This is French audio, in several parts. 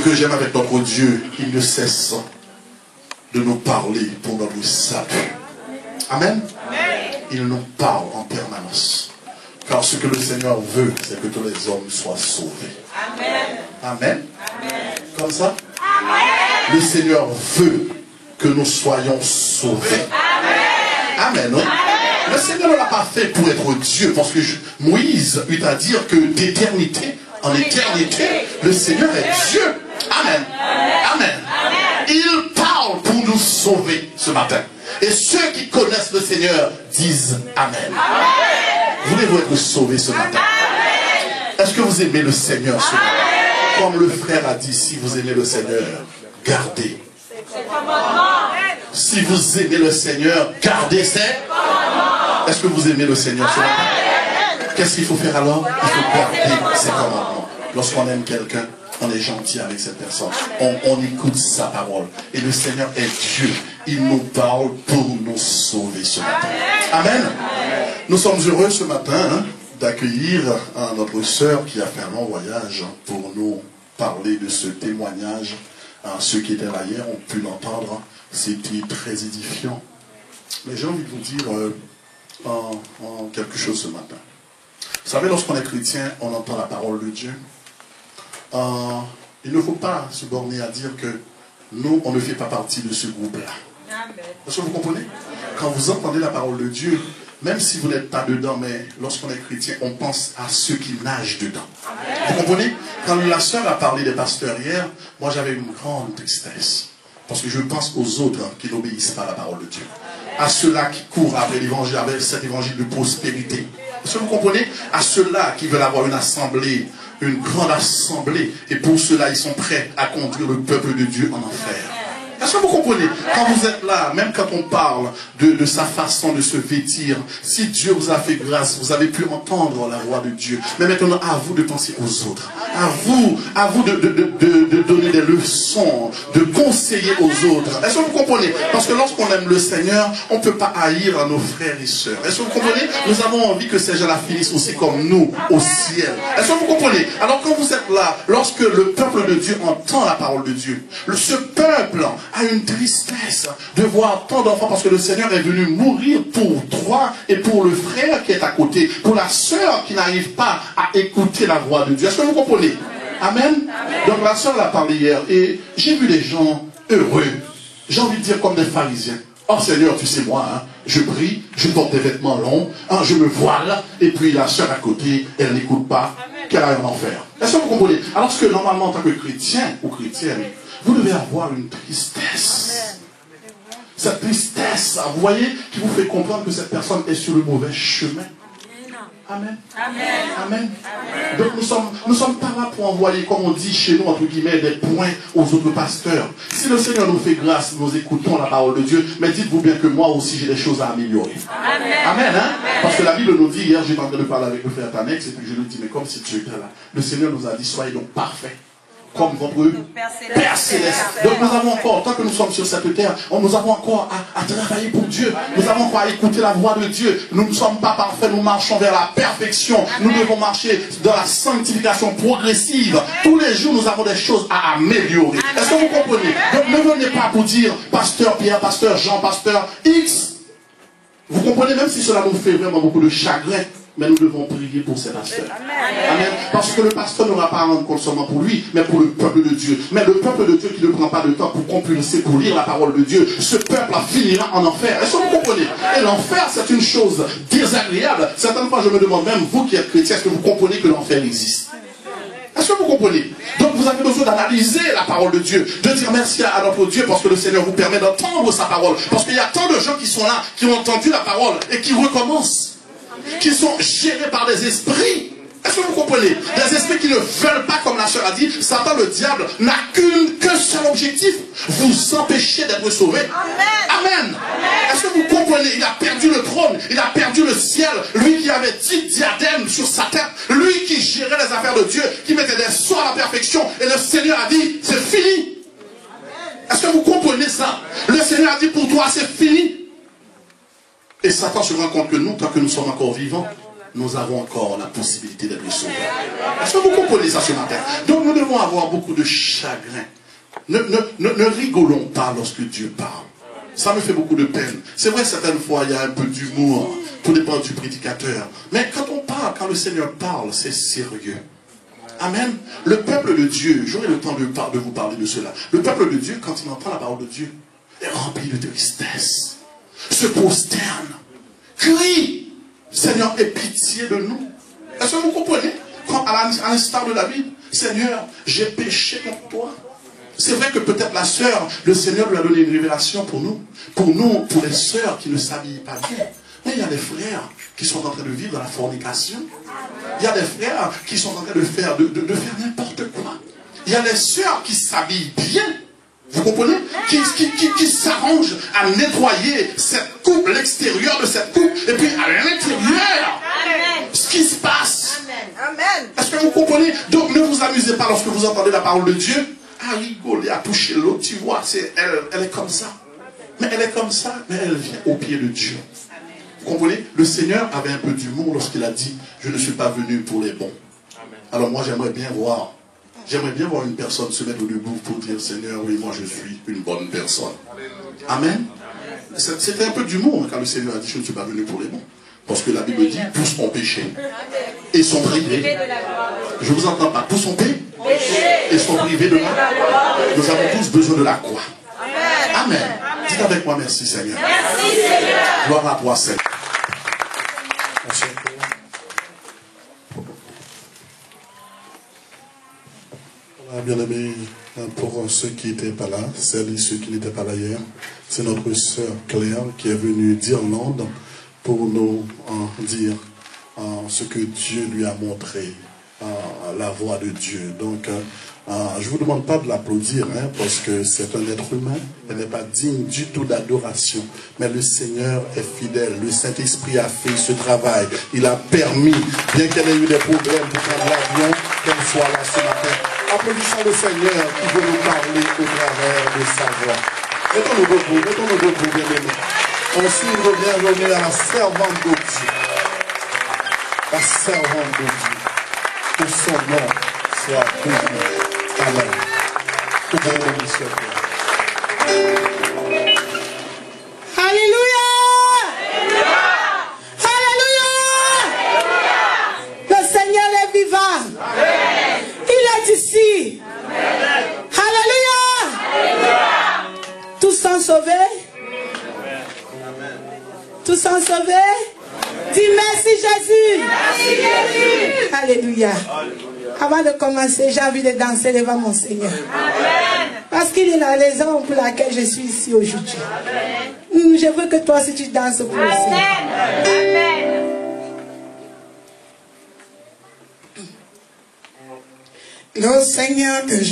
que j'aime avec notre Dieu, il ne cesse de nous parler pour notre salut. Amen. Il nous parle en permanence. Car ce que le Seigneur veut, c'est que tous les hommes soient sauvés. Amen. Amen. Comme ça? Amen. Le Seigneur veut que nous soyons sauvés. Amen. Amen. Le Seigneur ne l'a pas fait pour être Dieu. Parce que Moïse eut à dire que d'éternité en éternité, le Seigneur est Dieu. Amen. Amen. Il parle pour nous sauver ce matin. Et ceux qui connaissent le Seigneur disent Amen. Voulez-vous être sauvés ce matin? Est-ce que vous aimez le Seigneur ce matin? Comme le frère a dit, si vous aimez le Seigneur, gardez. Si vous aimez le Seigneur, gardez ses. Est-ce que vous aimez le Seigneur ce matin? Qu'est-ce qu'il faut faire alors? Il faut garder ses commandements. Lorsqu'on aime quelqu'un, on est gentil avec cette personne. On écoute sa parole. Et le Seigneur est Dieu. Il nous parle pour nous sauver ce matin. Amen. Nous sommes heureux ce matin d'accueillir notre sœur qui a fait un long voyage pour nous parler de ce témoignage. Ceux qui étaient là hier ont pu l'entendre. C'était très édifiant. Mais j'ai envie de vous dire en quelque chose ce matin. Vous savez, lorsqu'on est chrétien, on entend la parole de Dieu. Il ne faut pas se borner à dire que nous, on ne fait pas partie de ce groupe-là. Est-ce que vous comprenez? Quand vous entendez la parole de Dieu, même si vous n'êtes pas dedans, mais lorsqu'on est chrétien, on pense à ceux qui nagent dedans. Vous comprenez? Quand la sœur a parlé des pasteurs hier, moi j'avais une grande tristesse. Parce que je pense aux autres qui n'obéissent pas à la parole de Dieu. À ceux-là qui courent après l'évangile, avec cet évangile de prospérité. Est-ce que vous comprenez? À ceux-là qui veulent avoir une assemblée, une grande assemblée. Et pour cela, ils sont prêts à conduire le peuple de Dieu en enfer. Est-ce que vous comprenez? Quand vous êtes là, même quand on parle de sa façon de se vêtir, si Dieu vous a fait grâce, vous avez pu entendre la voix de Dieu. Mais maintenant, à vous de penser aux autres. À vous de donner des leçons, de conseiller aux autres. Est-ce que vous comprenez? Parce que lorsqu'on aime le Seigneur, on ne peut pas haïr à nos frères et sœurs. Est-ce que vous comprenez? Nous avons envie que ces gens-là finissent aussi comme nous, au ciel. Est-ce que vous comprenez? Alors quand vous êtes là, lorsque le peuple de Dieu entend la parole de Dieu, ce peuple a une tristesse de voir tant d'enfants, parce que le Seigneur est venu mourir pour toi et pour le frère qui est à côté, pour la sœur qui n'arrive pas à écouter la voix de Dieu. Est-ce que vous comprenez? Amen. Donc la sœur l'a parlé hier et j'ai vu des gens heureux, j'ai envie de dire comme des pharisiens. Oh Seigneur, tu sais moi, hein, je prie, je porte des vêtements longs, hein, je me voile, et puis la sœur à côté, elle n'écoute pas, qu'elle aille en enfer. Est-ce que vous comprenez? Alors que normalement en tant que chrétien ou chrétienne, vous devez avoir une tristesse. Cette tristesse, vous voyez, qui vous fait comprendre que cette personne est sur le mauvais chemin. Amen. Amen. Amen. Donc nous sommes pas là pour envoyer, comme on dit chez nous, entre guillemets, des points aux autres pasteurs. Si le Seigneur nous fait grâce, nous écoutons la parole de Dieu, mais dites-vous bien que moi aussi j'ai des choses à améliorer. Amen. Amen, hein? Parce que la Bible nous dit, hier j'étais en train de parler avec le frère Tanex, et puis je lui dis, mais comme si tu étais là, le Seigneur nous a dit, soyez donc parfaits. Comme votre Père Céleste. Donc nous avons encore, tant que nous sommes sur cette terre, nous avons encore à travailler pour Dieu. Nous avons encore à écouter la voix de Dieu. Nous ne sommes pas parfaits, nous marchons vers la perfection. Nous devons marcher dans la sanctification progressive. Tous les jours, nous avons des choses à améliorer. Est-ce que vous comprenez? Donc ne venez pas pour dire, pasteur Pierre, pasteur Jean, pasteur X. Vous comprenez, même si cela nous fait vraiment beaucoup de chagrin. Mais nous devons prier pour ces pasteurs. Amen. Parce que le pasteur n'aura pas à rendre compte seulement pour lui, mais pour le peuple de Dieu. Mais le peuple de Dieu qui ne prend pas de temps pour compulser, pour lire la parole de Dieu, ce peuple finira en enfer. Est-ce que vous comprenez? Et l'enfer, c'est une chose désagréable. Certaines fois, je me demande même, vous qui êtes chrétiens, est-ce que vous comprenez que l'enfer existe? Est-ce que vous comprenez? Donc vous avez besoin d'analyser la parole de Dieu, de dire merci à notre Dieu parce que le Seigneur vous permet d'entendre sa parole. Parce qu'il y a tant de gens qui sont là, qui ont entendu la parole et qui recommencent. Qui sont gérés par des esprits. Est-ce que vous comprenez? Des esprits qui ne veulent pas, comme la sœur a dit, Satan, le diable, n'a qu'un seul objectif, vous empêcher d'être sauvés. Amen. Est-ce que vous comprenez? Il a perdu le trône, il a perdu le ciel, lui qui avait 10 diadèmes sur sa tête, lui qui gérait les affaires de Dieu, qui mettait des sceaux à la perfection, et le Seigneur a dit, c'est fini. Est-ce que vous comprenez ça? Le Seigneur a dit, pour toi, c'est fini. Et Satan se rend compte que nous, tant que nous sommes encore vivants, nous avons encore la possibilité d'être sauvés. Est-ce que vous comprenez ça ce matin? Donc nous devons avoir beaucoup de chagrin. Ne rigolons pas lorsque Dieu parle. Ça me fait beaucoup de peine. C'est vrai, certaines fois, il y a un peu d'humour, tout dépend du prédicateur. Mais quand on parle, quand le Seigneur parle, c'est sérieux. Amen. Le peuple de Dieu, j'aurai le temps de vous parler de cela. Le peuple de Dieu, quand il entend la parole de Dieu, est rempli de tristesse, se prosterne, crie, Seigneur, aie pitié de nous. Est-ce que vous comprenez? Quand, à l'instar de David, Seigneur, j'ai péché contre toi. C'est vrai que peut-être la sœur, le Seigneur lui a donné une révélation pour nous, pour les sœurs qui ne s'habillent pas bien. Mais il y a des frères qui sont en train de vivre dans la fornication. Il y a des frères qui sont en train de faire n'importe quoi. Il y a des sœurs qui s'habillent bien. Vous comprenez? Qui s'arrangent à nettoyer cette coupe, l'extérieur de cette coupe, et puis à l'intérieur, ce qui se passe. Amen. Est-ce que vous comprenez? Donc ne vous amusez pas lorsque vous entendez la parole de Dieu à rigoler, à toucher l'autre. Tu vois, elle est comme ça. Mais elle est comme ça, mais elle vient au pied de Dieu. Vous comprenez? Le Seigneur avait un peu d'humour lorsqu'il a dit, je ne suis pas venu pour les bons. Alors moi j'aimerais bien voir une personne se mettre debout pour dire, Seigneur, oui, moi je suis une bonne personne. Amen. C'était un peu d'humour quand le Seigneur a dit, je ne suis pas venu pour les bons. Parce que la Bible dit, tous ont péché et sont privés. Je vous entends pas. Tous ont péché et sont privés de la gloire. Nous avons tous besoin de la croix. Amen. Dites avec moi, merci Seigneur. Merci Seigneur. Gloire à toi Seigneur. Bien-aimés, pour ceux qui n'étaient pas là, celles et ceux qui n'étaient pas là hier, c'est notre sœur Claire qui est venue d'Irlande pour nous dire ce que Dieu lui a montré, la voix de Dieu. Donc, je ne vous demande pas de l'applaudir, hein, parce que c'est un être humain, elle n'est pas digne du tout d'adoration. Mais le Seigneur est fidèle, le Saint-Esprit a fait ce travail. Il a permis, bien qu'elle ait eu des problèmes pour prendre l'avion, qu'elle soit là ce matin. Applaudissons le Seigneur qui veut nous parler au travers de sa voix. Mettons-nous debout, bien-aimés. Ensuite, revenons à la servante de Dieu. La servante de Dieu. Que son nom soit béni. Amen. Que Dieu bénisse ce cœur. Alléluia. Alléluia. Le Seigneur est vivant. Amen. Il est ici. Amen. Alléluia. Tous sont sauvés. Tous sont sauvés. Dis merci Jésus. Merci Jésus. Alléluia. Avant de commencer, j'ai envie de danser devant mon Seigneur. Amen. Parce qu'il est la raison pour laquelle je suis ici aujourd'hui. Je veux que toi aussi tu danses pour le Seigneur. Amen. Le Seigneur que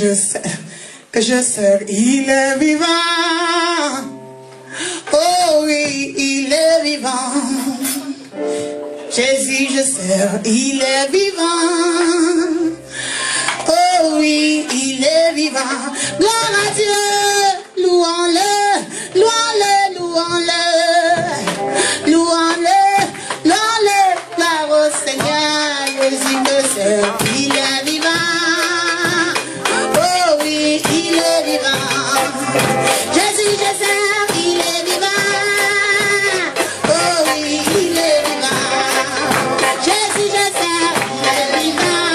je sers, il est vivant. Oh oui, il est vivant. Jésus, je sers, il est vivant. Oh oui, il est vivant. Gloire à Dieu, louons-le, louons-le, louons-le, louons-le, louons-le, gloire au Seigneur. Jésus, je sers, il est vivant. Oh oui, il est vivant. Jésus, je sers, il est vivant. Oh oui, il est vivant. Jésus, je sers, il est vivant.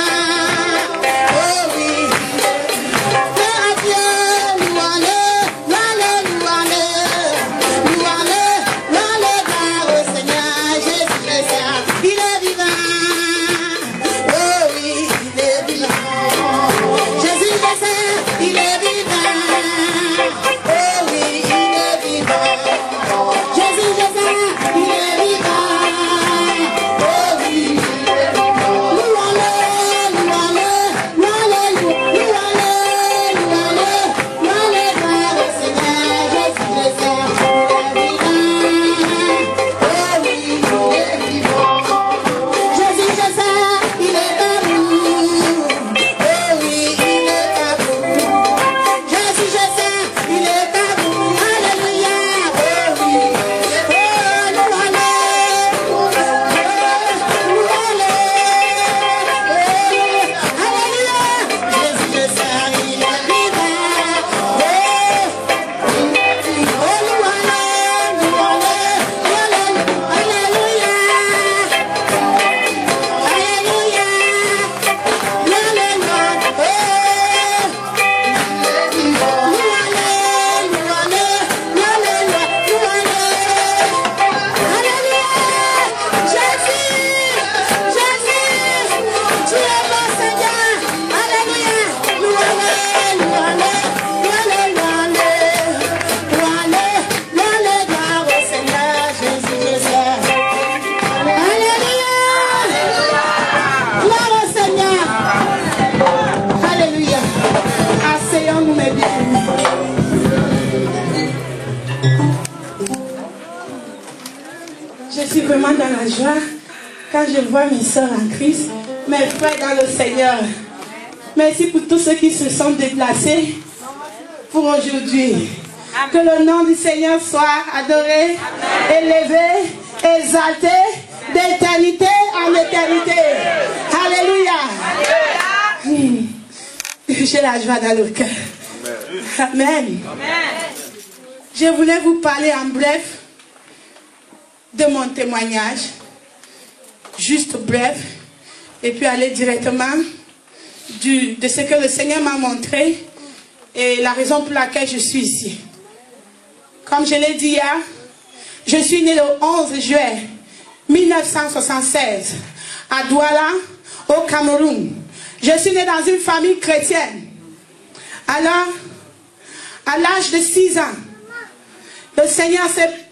Oh oui, gloire à Dieu, louange. Asseyons-nous, mes bien-aimés. Je suis vraiment dans la joie quand je vois mes soeurs en Christ, mes frères dans le Seigneur. Merci pour tous ceux qui se sont déplacés pour aujourd'hui. Que le nom du Seigneur soit adoré, élevé, exalté, d'éternité en éternité. Alléluia. J'ai la joie dans le cœur. Amen. Je voulais vous parler en bref de mon témoignage. Juste bref. Et puis aller directement de ce que le Seigneur m'a montré et la raison pour laquelle je suis ici. Comme je l'ai dit hier, je suis née le 11 juillet 1976 à Douala, au Cameroun. Je suis née dans une famille chrétienne. Alors, à l'âge de 6 ans, le Seigneur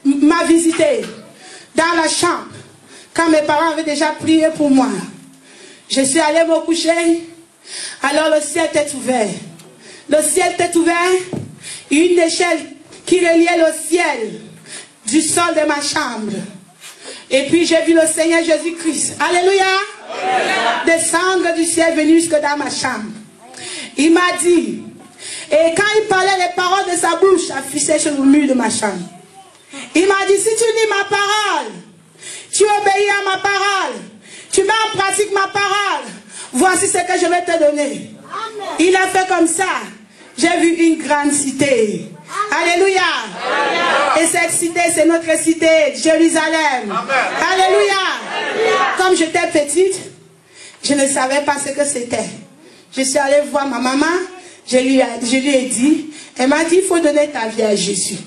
m'a visité dans la chambre quand mes parents avaient déjà prié pour moi. Je suis allée me coucher. Alors le ciel était ouvert. Le ciel était ouvert. Une échelle qui reliait le ciel du sol de ma chambre. Et puis j'ai vu le Seigneur Jésus-Christ. Alléluia. Descendre du ciel venu jusque dans ma chambre. Il m'a dit, et quand il parlait, les paroles de sa bouche affichaient sur le mur de ma chambre. Il m'a dit, si tu lis ma parole, tu obéis à ma parole, tu mets en pratique ma parole, voici ce que je vais te donner. Amen. Il a fait comme ça. J'ai vu une grande cité. Alléluia. Et cette cité, c'est notre cité, Jérusalem. Amen. Alléluia. Comme j'étais petite, je ne savais pas ce que c'était. Je suis allée voir ma maman, je lui ai dit, elle m'a dit, il faut donner ta vie à Jésus.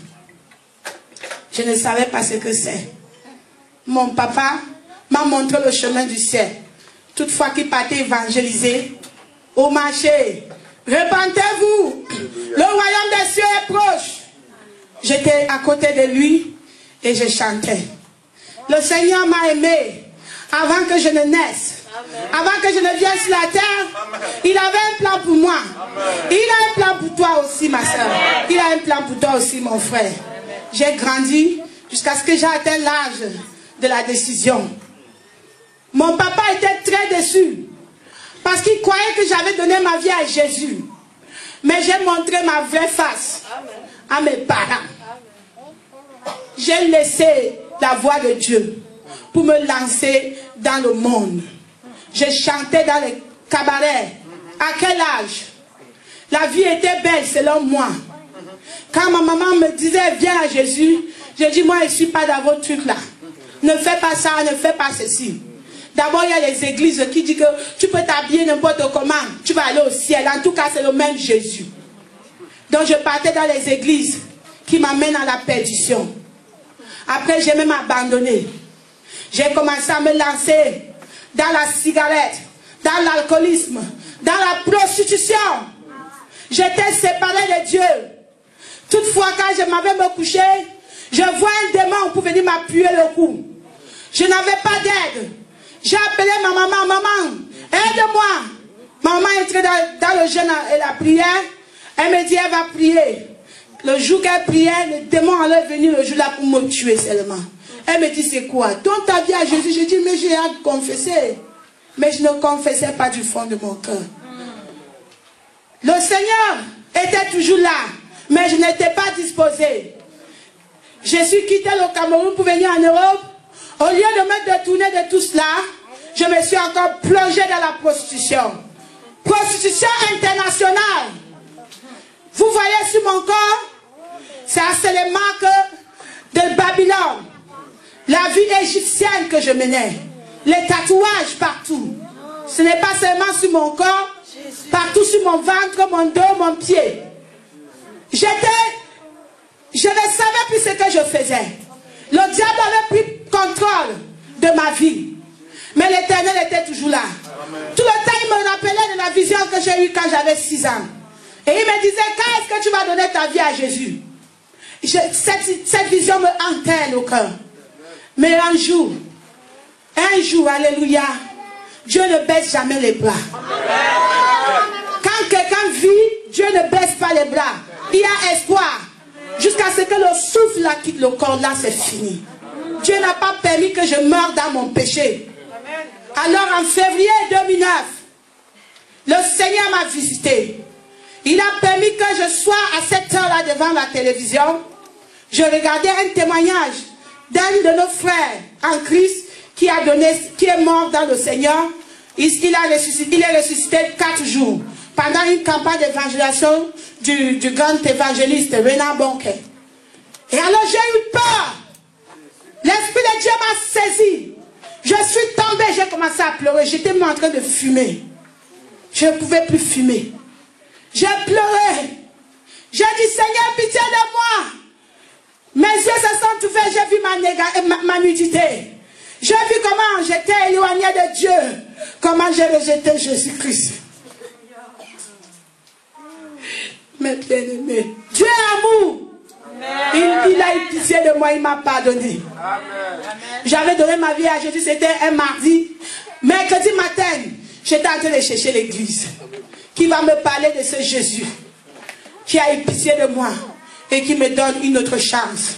Je ne savais pas ce que c'est. Mon papa m'a montré le chemin du ciel. Toutefois qu'il partait évangéliser au marché. Repentez-vous, le royaume des cieux est proche. J'étais à côté de lui et je chantais. Le Seigneur m'a aimé avant que je ne naisse. Avant que je ne vienne sur la terre, il avait un plan pour moi. Il a un plan pour toi aussi, ma soeur. Il a un plan pour toi aussi, mon frère. J'ai grandi jusqu'à ce que j'ai atteint l'âge de la décision. Mon papa était très déçu parce qu'il croyait que j'avais donné ma vie à Jésus. Mais j'ai montré ma vraie face à mes parents. J'ai laissé la voix de Dieu pour me lancer dans le monde. Je chantais dans les cabarets. À quel âge? La vie était belle selon moi. Quand ma maman me disait viens à Jésus, je dis moi je ne suis pas dans vos trucs là. Ne fais pas ça, ne fais pas ceci. D'abord il y a les églises qui disent que tu peux t'habiller n'importe comment, tu vas aller au ciel. En tout cas c'est le même Jésus. Donc je partais dans les églises qui m'amènent à la perdition. Après j'ai même abandonné. J'ai commencé à me lancer dans la cigarette, dans l'alcoolisme, dans la prostitution. J'étais séparée de Dieu. Toutefois, quand je m'avais me coucher, je vois un démon pour venir m'appuyer le cou. Je n'avais pas d'aide. J'ai appelé ma maman, maman, aide-moi. Maman entrait dans le jeûne et la prière. Elle me dit, elle va prier. Le jour qu'elle priait, le démon allait venir le jour là pour me tuer seulement. Elle me dit, c'est quoi? Donne ta vie à Jésus. Je dis, mais j'ai hâte de confesser. Mais je ne confessais pas du fond de mon cœur. Le Seigneur était toujours là, mais je n'étais pas disposée. Je suis quitté le Cameroun pour venir en Europe. Au lieu de me détourner de tout cela, je me suis encore plongée dans la prostitution. Prostitution internationale. Vous voyez sur mon corps, c'est les marques de Babylone. La vie égyptienne que je menais. Les tatouages partout. Ce n'est pas seulement sur mon corps, partout sur mon ventre, mon dos, mon pied. Je ne savais plus ce que je faisais. Le diable avait pris contrôle de ma vie. Mais l'Éternel était toujours là. Amen. Tout le temps, il me rappelait de la vision que j'ai eue quand j'avais 6 ans. Et il me disait, quand est-ce que tu vas donner ta vie à Jésus? Cette vision me hantait le cœur. Mais un jour, alléluia, Dieu ne baisse jamais les bras. Quand quelqu'un vit, Dieu ne baisse pas pas les bras. Il y a espoir. Jusqu'à ce que le souffle là quitte le corps, là c'est fini. Dieu n'a pas permis que je meure dans mon péché. Alors en février 2009, le Seigneur m'a visité. Il a permis que je sois à cette heure-là devant la télévision. Je regardais un témoignage d'un de nos frères en Christ qui est mort dans le Seigneur. Il est ressuscité 4 jours pendant une campagne d'évangélisation du grand évangéliste Renard Bonquet. Et alors j'ai eu peur. L'Esprit de Dieu m'a saisi. Je suis tombée, j'ai commencé à pleurer. J'étais même en train de fumer. Je ne pouvais plus fumer. J'ai pleuré. J'ai dit, Seigneur, pitié de moi. Mes yeux se sont ouverts, j'ai vu ma nudité. J'ai vu comment j'étais éloigné de Dieu. Comment j'ai rejeté Jésus-Christ. Mes bien-aimés, Dieu est amour. Il a eu pitié de moi, il m'a pardonné. J'avais donné ma vie à Jésus, c'était un mardi. Mercredi matin, j'étais en train de chercher l'église. Qui va me parler de ce Jésus qui a eu pitié de moi et qui me donne une autre chance.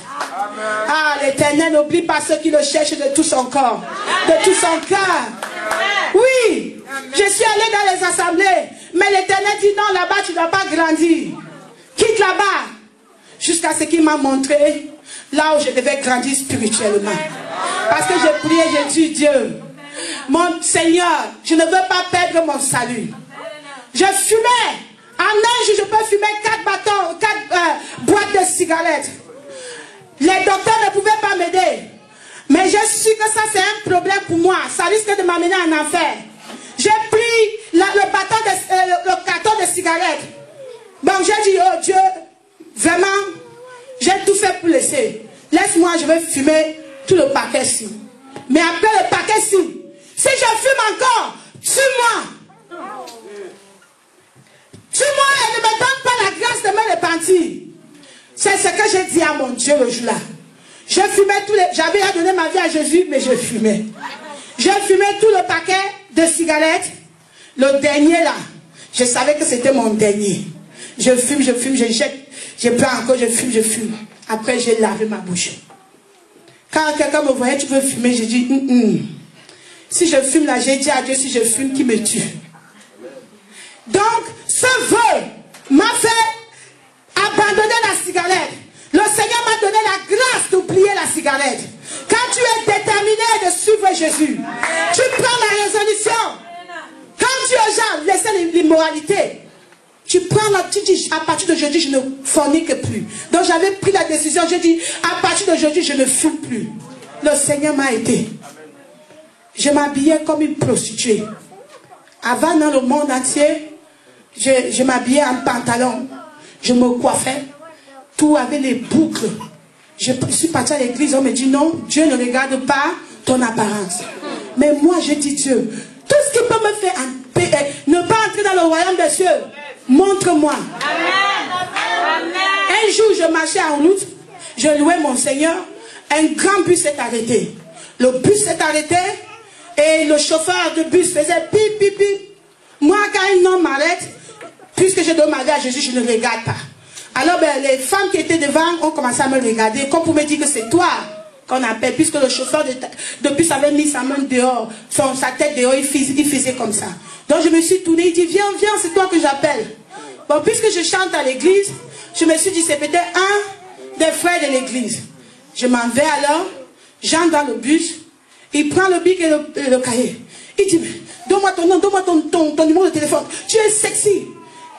Ah, l'Éternel n'oublie pas ceux qui le cherchent de tout son corps, de tout son cœur. Oui, je suis allée dans les assemblées, mais l'Éternel dit non, là-bas tu ne dois pas grandir. Quitte là-bas. Jusqu'à ce qu'il m'a montré là où je devais grandir spirituellement. Parce que j'ai prié, j'ai dit Dieu, mon Seigneur, je ne veux pas perdre mon salut. Je fumais. En un jour, je peux fumer 4 boîtes de cigarettes. Les docteurs ne pouvaient pas m'aider. Mais je suis que ça, c'est un problème pour moi. Ça risque de m'amener en enfer. J'ai pris le carton de cigarettes. Bon, j'ai dit, oh Dieu, vraiment, j'ai tout fait pour laisser. Laisse-moi, je vais fumer tout le paquet-ci. Mais après le paquet-ci, si je fume encore, tue-moi. Tue-moi et ne me donne pas la grâce de me repentir. C'est ce que j'ai dit à mon Dieu le jour-là. Je fumais j'avais donné ma vie à Jésus, mais je fumais. Je fumais tout le paquet de cigarettes. Le dernier là, je savais que c'était mon dernier. Je fume, je jette. Je prends encore, je fume. Après, j'ai lavé ma bouche. Quand quelqu'un me voyait, tu veux fumer, j'ai dit, Si je fume là, j'ai dit à Dieu, si je fume, qui me tue. Donc, ce vœu m'a fait abandonner la cigarette. Le Seigneur m'a donné la grâce d'oublier la cigarette. Quand tu es déterminé de suivre Jésus, tu prends la résolution. Quand tu es genre, laisser l'immoralité, tu prends tu dis, à partir d'aujourd'hui, je ne fornique plus. Donc j'avais pris la décision, je dis, à partir d'aujourd'hui, je ne fume plus. Le Seigneur m'a aidé. Je m'habillais comme une prostituée. Avant, dans le monde entier, je m'habillais en pantalon. Je me coiffais. Tout avec les boucles. Je suis partie à l'église, on me dit non, Dieu ne regarde pas ton apparence. Mais moi, je dis Dieu, tout ce qui peut me faire ne pas entrer dans le royaume des cieux, montre-moi. Un jour, je marchais en route, je louais mon Seigneur, un grand bus s'est arrêté. Le bus s'est arrêté et le chauffeur de bus faisait pip, pip, pip. Moi, quand un homme m'arrête, puisque je dois m'arrêter à Jésus, je ne regarde pas. Alors, les femmes qui étaient devant ont commencé à me regarder, comme pour me dire que c'est toi qu'on appelle, puisque le chauffeur de bus avait mis sa main dehors, sa tête dehors, il faisait comme ça. Donc, je me suis tournée, il dit, viens, c'est toi que j'appelle. Bon, puisque je chante à l'église, je me suis dit, c'est peut-être un des frères de l'église. Je m'en vais alors, j'entre dans le bus, il prend le bic et le cahier. Il dit, donne-moi ton nom, donne-moi ton numéro de téléphone. Tu es sexy.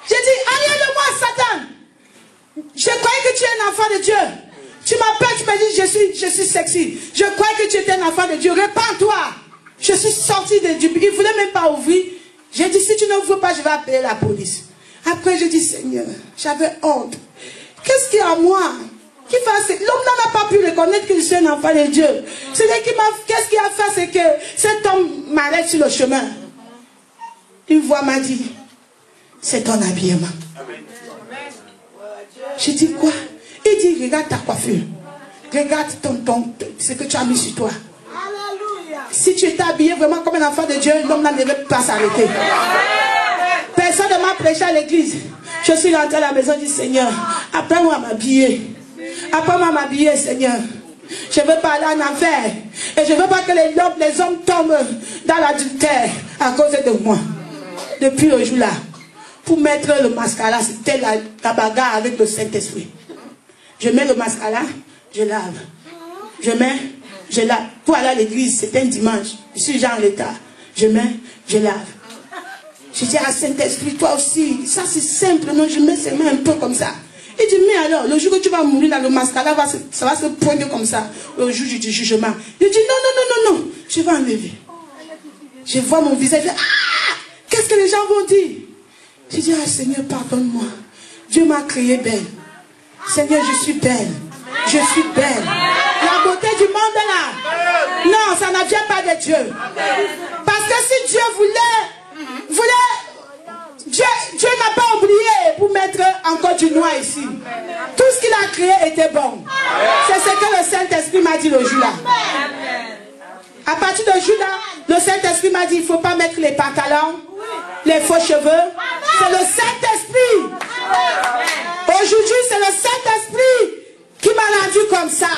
J'ai dit, allez de moi, Satan. Je croyais que tu es un enfant de Dieu. Tu m'appelles, tu me dis, je suis sexy. Je croyais que tu étais un enfant de Dieu. Répands-toi. Je suis sortie du but. Il ne voulait même pas ouvrir. J'ai dit, si tu n'ouvres pas, je vais appeler la police. Après, je dis, Seigneur, j'avais honte. Qu'est-ce qu'il y a en moi? L'homme n'a pas pu reconnaître que je suis un enfant de Dieu. Qu'est-ce qu'il a fait? C'est que cet homme m'arrête sur le chemin. Une voix m'a dit, c'est ton habillement. J'ai dit quoi? Il dit, regarde ta coiffure. Regarde ce que tu as mis sur toi. Si tu étais habillé vraiment comme un enfant de Dieu, l'homme ne devait pas s'arrêter. Personne ne m'a prêché à l'église. Je suis rentrée à la maison du Seigneur. Apprends-moi à m'habiller. Apprends-moi à m'habiller, Seigneur. Je ne veux pas aller en enfer. Et je ne veux pas que les hommes tombent dans l'adultère à cause de moi. Depuis le jour-là, pour mettre le mascara, c'était la bagarre avec le Saint-Esprit. Je mets le mascara, je lave. Je mets, je lave. Pour aller à l'église, c'était un dimanche. Je suis déjà en retard. Je mets, je lave. Je dis à Saint-Esprit, toi aussi, ça c'est simple, non, je mets ses mains un peu comme ça. Il dit, mais alors, le jour que tu vas mourir dans le mascara, ça va se pointer comme ça, le jour du jugement. Il dit, non, je vais enlever. Je vois mon visage, ah, qu'est-ce que les gens vont dire? Je dis, ah Seigneur, pardonne-moi. Dieu m'a créé belle. Seigneur, je suis belle. Je suis belle. La beauté du monde là, non, ça ne vient pas de Dieu. Parce que si Dieu voulait Dieu n'a pas oublié pour mettre encore du noir ici. Tout ce qu'il a créé était bon. C'est ce que le Saint-Esprit m'a dit le jour-là. À partir de jour-là, le Saint-Esprit m'a dit, il ne faut pas mettre les pantalons, les faux cheveux. C'est le Saint-Esprit. Aujourd'hui, c'est le Saint-Esprit qui m'a rendu comme ça.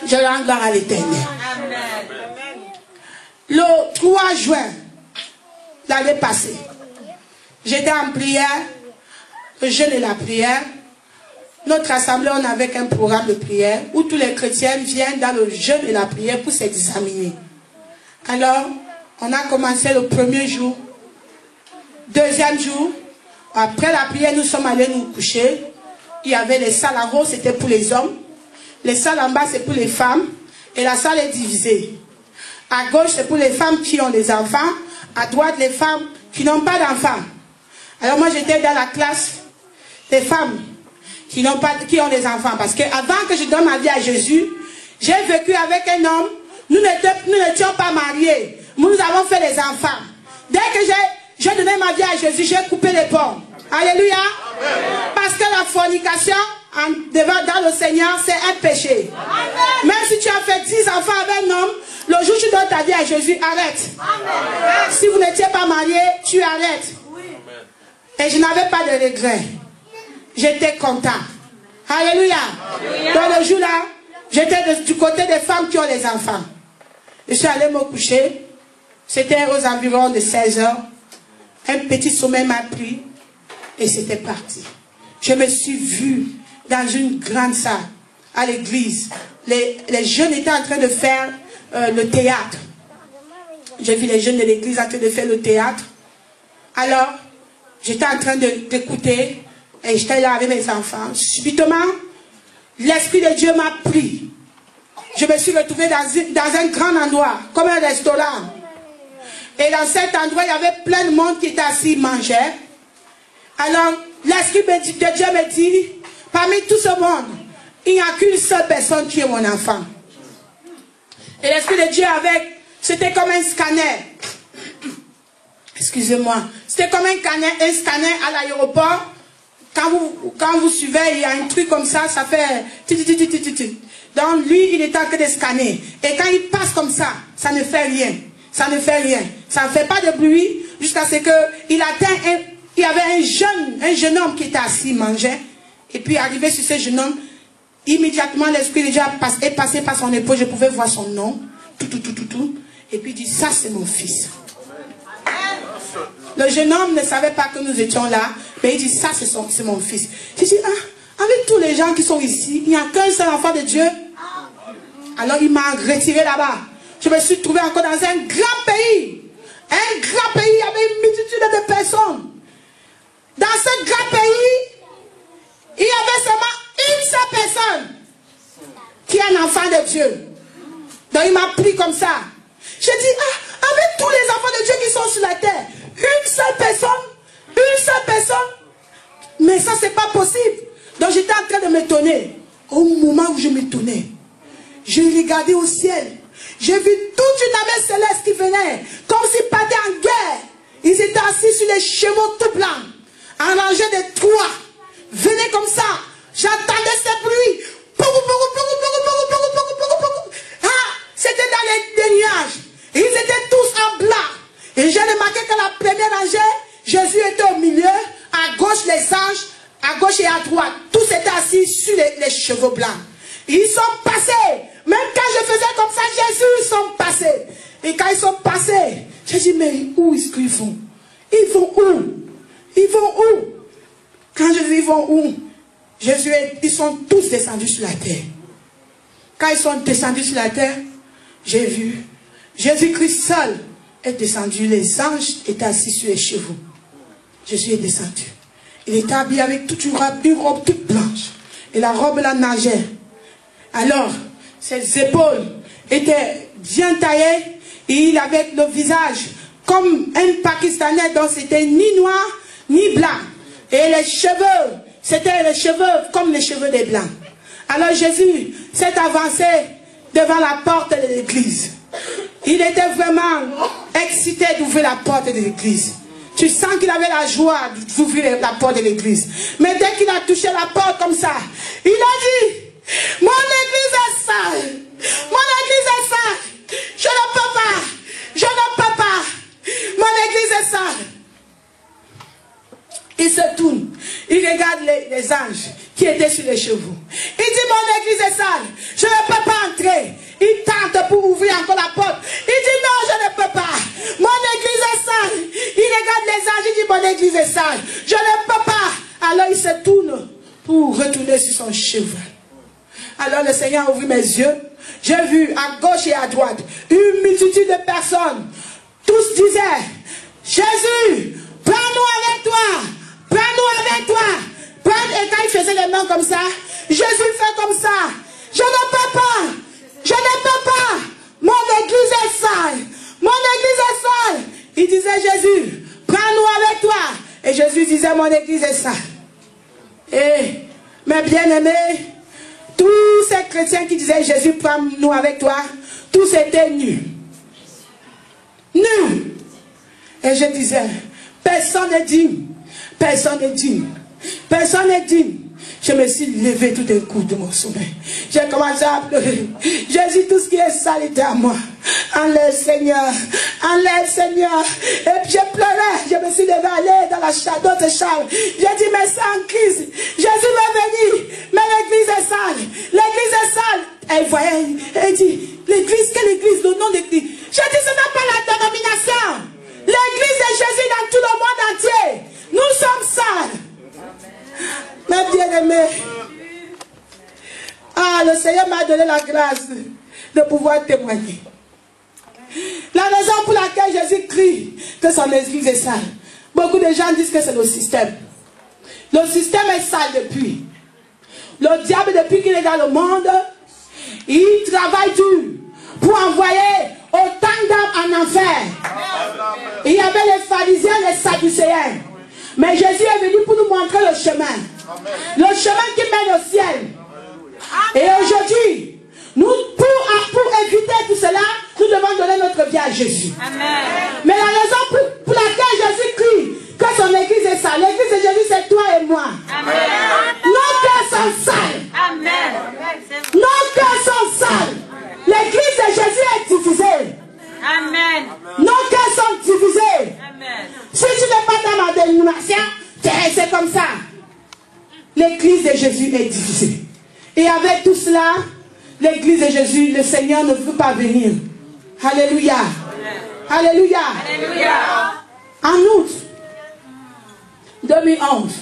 Je rends gloire à l'Éternel. Le 3 juin, l'année passée, j'étais en prière, le jeûne et la prière. Notre assemblée, on avait un programme de prière où tous les chrétiens viennent dans le jeûne et la prière pour s'examiner. Alors, on a commencé le premier jour. Deuxième jour, après la prière, nous sommes allés nous coucher. Il y avait les salles en haut, c'était pour les hommes. Les salles en bas, c'est pour les femmes. Et la salle est divisée. À gauche, c'est pour les femmes qui ont des enfants. À droite, les femmes qui n'ont pas d'enfants. Alors moi, j'étais dans la classe des femmes qui ont des enfants. Parce qu'avant que je donne ma vie à Jésus, j'ai vécu avec un homme. Nous n'étions pas mariés. Nous avons fait les enfants. Dès que j'ai donné ma vie à Jésus, j'ai coupé les ponts. Alléluia. Amen. Parce que la fornication dans le Seigneur, c'est un péché. Amen. Même si tu as fait 10 enfants avec un homme, le jour où tu donnes ta vie à Jésus, arrête. Amen. Si vous n'étiez pas marié, tu arrêtes. Oui. Et je n'avais pas de regret. J'étais content. Alléluia. Dans le jour-là, j'étais du côté des femmes qui ont les enfants. Je suis allé me coucher. C'était aux environs de 16 h. Un petit sommeil m'a pris. Et c'était parti. Je me suis vue dans une grande salle, à l'église. Les jeunes étaient en train de faire le théâtre. J'ai vu les jeunes de l'église en train de faire le théâtre. Alors, j'étais en train d'écouter. Et j'étais là avec mes enfants. Subitement, l'Esprit de Dieu m'a pris. Je me suis retrouvée dans un grand endroit, comme un restaurant. Et dans cet endroit, il y avait plein de monde qui était assis, mangeait. Alors, l'Esprit de Dieu me dit, parmi tout ce monde, il n'y a qu'une seule personne qui est mon enfant. Et l'Esprit de Dieu c'était comme un scanner. Excusez-moi. C'était comme un scanner à l'aéroport. Quand vous suivez, il y a un truc comme ça, ça fait... Donc lui, il est en train de scanner. Et quand il passe comme ça, ça ne fait rien. Ça ne fait rien. Ça ne fait pas de bruit jusqu'à ce qu'il atteint il y avait un jeune homme qui était assis, mangeait. Et puis arrivé sur ce jeune homme, immédiatement l'Esprit de Dieu est passé par son épaule. Je pouvais voir son nom. Tout. Et puis il dit, ça c'est mon fils. Le jeune homme ne savait pas que nous étions là. Mais il dit, ça c'est mon fils. J'ai dit, avec tous les gens qui sont ici, il n'y a qu'un seul enfant de Dieu. Alors il m'a retiré là-bas. Je me suis trouvé encore dans un grand pays. Un grand pays, il y avait une multitude de personnes. Dans ce grand pays, il y avait seulement une seule personne qui est un enfant de Dieu. Donc il m'a pris comme ça. J'ai dit, avec tous les enfants de Dieu qui sont sur la terre, une seule personne, mais ça c'est pas possible. Donc j'étais en train de m'étonner. Au moment où je m'étonnais, j'ai regardé au ciel. J'ai vu toute une armée céleste qui venait, comme s'ils partaient en guerre. Ils étaient assis sur les chevaux tout blancs, en rangée de 3. Venez comme ça. J'entendais ce bruit. C'était dans les nuages. Ils étaient tous en blanc. Et j'ai remarqué que la première rangée, anges à gauche et à droite. Tous étaient assis sur les chevaux blancs. Ils sont passés. Même quand je faisais comme ça, Jésus, ils sont passés. Et quand ils sont passés, j'ai dit, mais où est-ce qu'ils vont? Ils vont où? Ils vont où? Quand je dis ils vont où? Jésus, ils sont tous descendus sur la terre. Quand ils sont descendus sur la terre, j'ai vu Jésus-Christ seul est descendu. Les anges étaient assis sur les chevaux. Jésus est descendu. Il était habillé avec toute une robe toute blanche. Et la robe la nageait. Alors, ses épaules étaient bien taillées. Et il avait le visage comme un Pakistanais, dont c'était ni noir ni blanc. Et les cheveux, c'était les cheveux comme les cheveux des blancs. Alors Jésus s'est avancé devant la porte de l'église. Il était vraiment excité d'ouvrir la porte de l'église. Tu sens qu'il avait la joie d'ouvrir la porte de l'église. Mais dès qu'il a touché la porte comme ça, il a dit, mon église est sale. Mon église est sale. Je ne peux pas. Je ne peux pas. Mon église est sale. Il se tourne. Il regarde les anges qui étaient sur les chevaux. Il dit, mon église est sale. Je ne peux pas entrer. Il tente pour ouvrir encore la porte. Il dit, non, je ne peux pas. Mon église est sale. Il regarde les anges. Il dit, mon église est sale. Je ne peux pas. Alors il se tourne pour retourner sur son cheval. Alors le Seigneur a ouvert mes yeux. J'ai vu à gauche et à droite une multitude de personnes. Tous disaient, Jésus, prends-nous avec toi. Prends-nous avec toi. Et quand il faisait les mains comme ça, Jésus fait comme ça. Je ne peux pas. Je ne peux pas. Mon église est sale. Mon église est sale. Il disait, Jésus, prends-nous avec toi. Et Jésus disait, mon église est sale. Et mes bien-aimés, tous ces chrétiens qui disaient, Jésus, prends-nous avec toi, tous étaient nus. Nus. Et je disais, personne n'est digne. Personne n'est digne. Personne n'est digne. Je me suis levé tout d'un coup de mon sommeil. J'ai commencé à pleurer. J'ai dit, tout ce qui est sale était à moi. Enlève, Seigneur. Enlève, Seigneur. Et puis je pleurais. Je me suis levé, aller dans la d'autres chambres. J'ai dit, mais c'est en crise. Jésus m'est venu. Mais l'église est sale. L'église est sale. Elle voyait. Elle dit, l'église, quelle église? Le nom d'église. J'ai dit, ce n'est pas la dénomination. L'église de Jésus dans tout le monde entier. Nous sommes sales. Mes bien-aimés, le Seigneur m'a donné la grâce de pouvoir témoigner. La raison pour laquelle Jésus crie que son église est sale. Beaucoup de gens disent que c'est le système. Le système est sale depuis. Le diable, depuis qu'il est dans le monde, il travaille dur pour envoyer autant d'âmes en enfer. Il y avait les pharisiens, les sadducéens. Mais Jésus est venu pour nous montrer le chemin. Le chemin qui mène au ciel. Et aujourd'hui, nous, pour éviter tout cela, nous devons donner notre vie à Jésus. Mais la raison pour laquelle Jésus crie que son église est sale, l'église de Jésus c'est toi et moi. Nos cœurs sont sales. Nos cœurs sont sales. L'église de Jésus est divisée. Amen. Nos cœurs sont divisés. Amen. Si tu n'es pas dans ma dénomination, tu es resté comme ça. L'église de Jésus est divisée. Et avec tout cela, l'église de Jésus, le Seigneur ne veut pas venir. Alléluia. Alléluia. Alléluia. En août 2011,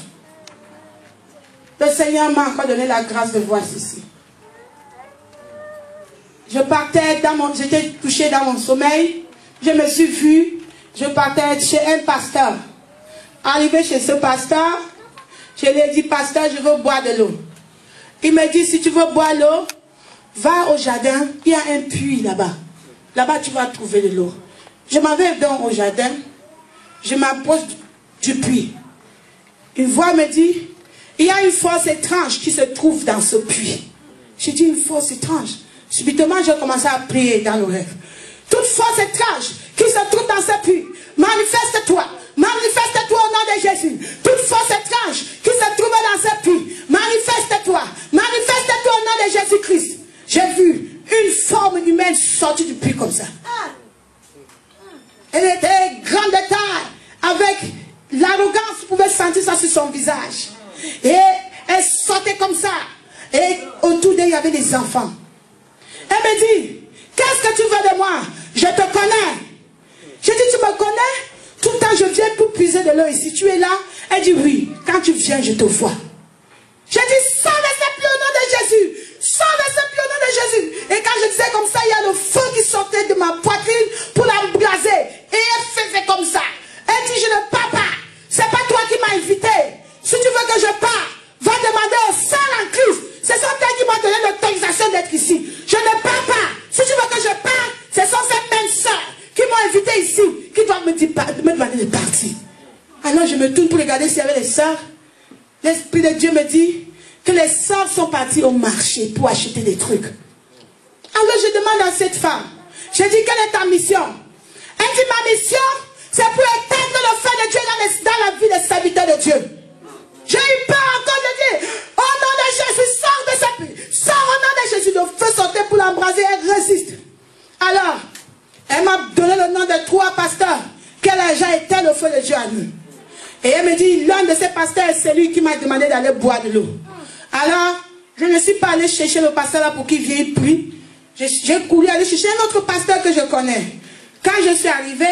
le Seigneur m'a encore donné la grâce de voir ceci. Je partais j'étais touché dans mon sommeil. Je me suis vue. Je partais chez un pasteur. Arrivé chez ce pasteur, je lui ai dit, pasteur, je veux boire de l'eau. Il me dit, si tu veux boire l'eau, va au jardin, il y a un puits là-bas. Là-bas, tu vas trouver de l'eau. Je m'en vais donc au jardin. Je m'approche du puits. Une voix me dit, il y a une force étrange qui se trouve dans ce puits. J'ai dit, une force étrange. Subitement, j'ai commencé à prier dans le rêve. Toute force étrange qui se trouve dans ce puits, manifeste-toi. Manifeste-toi au nom de Jésus. Toute force étrange qui se trouve dans ce puits, manifeste-toi. Manifeste-toi au nom de Jésus-Christ. J'ai vu une forme humaine sortir du puits comme ça. Elle était grande de taille, avec l'arrogance, vous pouvez sentir ça sur son visage. Et elle sortait comme ça. Et autour d'elle, il y avait des enfants. Elle me dit, qu'est-ce que tu veux de moi? Je te connais. Je dis, tu me connais? Tout le temps, je viens pour puiser de l'eau ici. Tu es là? Elle dit, oui. Quand tu viens, je te vois. Je dis, sors de ce pied au nom de Jésus. Sors de ce pied au nom de Jésus. Et quand je disais comme ça, il y a le feu qui sortait de ma poitrine pour l'embraser. Et elle faisait comme ça. Elle dit, je ne pars pas. C'est pas toi qui m'as invité. Si tu veux que je parte, va demander aux sœurs en Christ. Ce sont elles qui m'ont donné l'autorisation d'être ici. Je ne pars pas. Si tu veux que je parte, ce sont ces mêmes sœurs qui m'ont invité ici, qui doivent me demander de partir. Alors je me tourne pour regarder s'il y avait les sœurs. L'Esprit de Dieu me dit que les sœurs sont parties au marché pour acheter des trucs. Alors je demande à cette femme, je dis, quelle est ta mission? Elle dit, ma mission, c'est pour éteindre le feu de Dieu dans la vie des serviteurs de Dieu. J'ai eu peur encore de dire, au nom de Jésus, sors de cette vie. Sors au nom de Jésus. Le feu sortait pour l'embraser, elle résiste. Alors, elle m'a donné le nom de 3 pasteurs qu'elle a déjà éteint le feu de Dieu à nous. Et elle me dit, l'un de ces pasteurs, c'est lui qui m'a demandé d'aller boire de l'eau. Alors, je ne suis pas allée chercher le pasteur là pour qu'il vienne prier. J'ai couru aller chercher un autre pasteur que je connais. Quand je suis arrivée,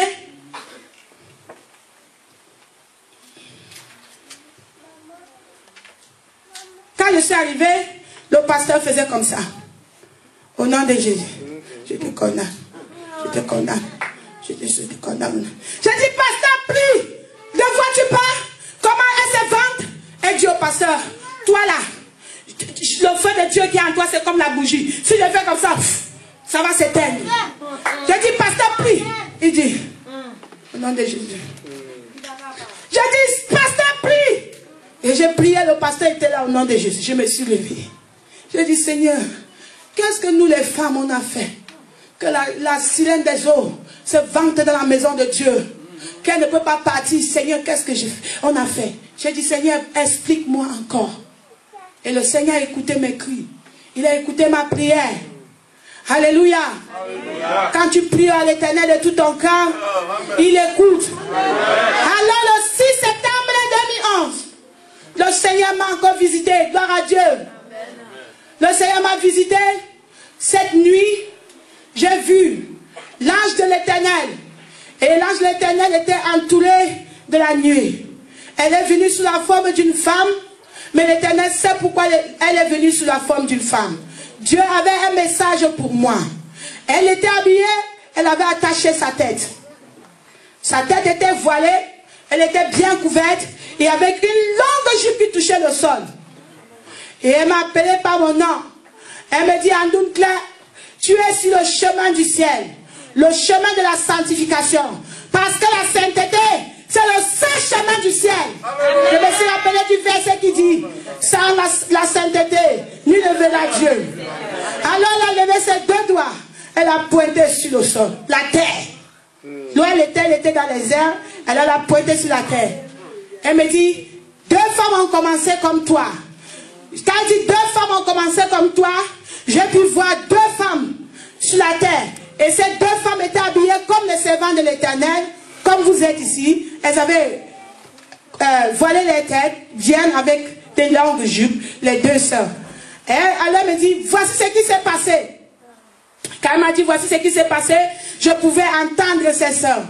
le pasteur faisait comme ça. Au nom de Jésus, je te condamne. Je te condamne. Je te condamne. Je dis, pasteur, prie. De vois-tu pas comment elle se vante? Elle dit au pasteur, toi là, le feu de Dieu qui est en toi, c'est comme la bougie. Si je fais comme ça, ça va s'éteindre. Je dis, pasteur, prie. Il dit, au nom de Jésus. Je dis, pasteur, prie. Et j'ai prié, le pasteur était là au nom de Jésus. Je me suis levée. J'ai dit, Seigneur, qu'est-ce que nous les femmes on a fait? Que la sirène des eaux se vante dans la maison de Dieu. Qu'elle ne peut pas partir. Seigneur, qu'est-ce que on a fait? J'ai dit, Seigneur, explique-moi encore. Et le Seigneur a écouté mes cris. Il a écouté ma prière. Alléluia. Alléluia. Quand tu pries à l'Éternel de tout ton cœur, il écoute. Alors le 6 septembre 2011, le Seigneur m'a encore visité. Gloire à Dieu. Le Seigneur m'a visité. Cette nuit, j'ai vu l'ange de l'Éternel. Et l'ange de l'Éternel était entouré de la nuée. Elle est venue sous la forme d'une femme. Mais l'Éternel sait pourquoi elle est venue sous la forme d'une femme. Dieu avait un message pour moi. Elle était habillée, elle avait attaché sa tête. Sa tête était voilée, elle était bien couverte, et avec une longue jupe qui touchait le sol. Et elle m'a appelé par mon nom. Elle me dit, Andoun Claire, tu es sur le chemin du ciel, le chemin de la sanctification. Parce que la sainteté, c'est le seul chemin du ciel. Je me suis rappelé du verset qui dit, sans la sainteté, nul ne verra Dieu. Alors elle a levé ses 2 doigts, elle a pointé sur le sol, la terre. Là elle était dans les airs, elle a pointé sur la terre. Elle me dit, 2 femmes ont commencé comme toi. Quand elle dit 2 femmes ont commencé comme toi, j'ai pu voir 2 femmes sur la terre. Et ces 2 femmes étaient habillées comme les servants de l'Éternel. Comme vous êtes ici, elles avaient voilé les têtes, viennent avec des longues jupes, les 2 sœurs. Et elle me dit, voici ce qui s'est passé. Quand elle m'a dit, voici ce qui s'est passé, je pouvais entendre ces sœurs.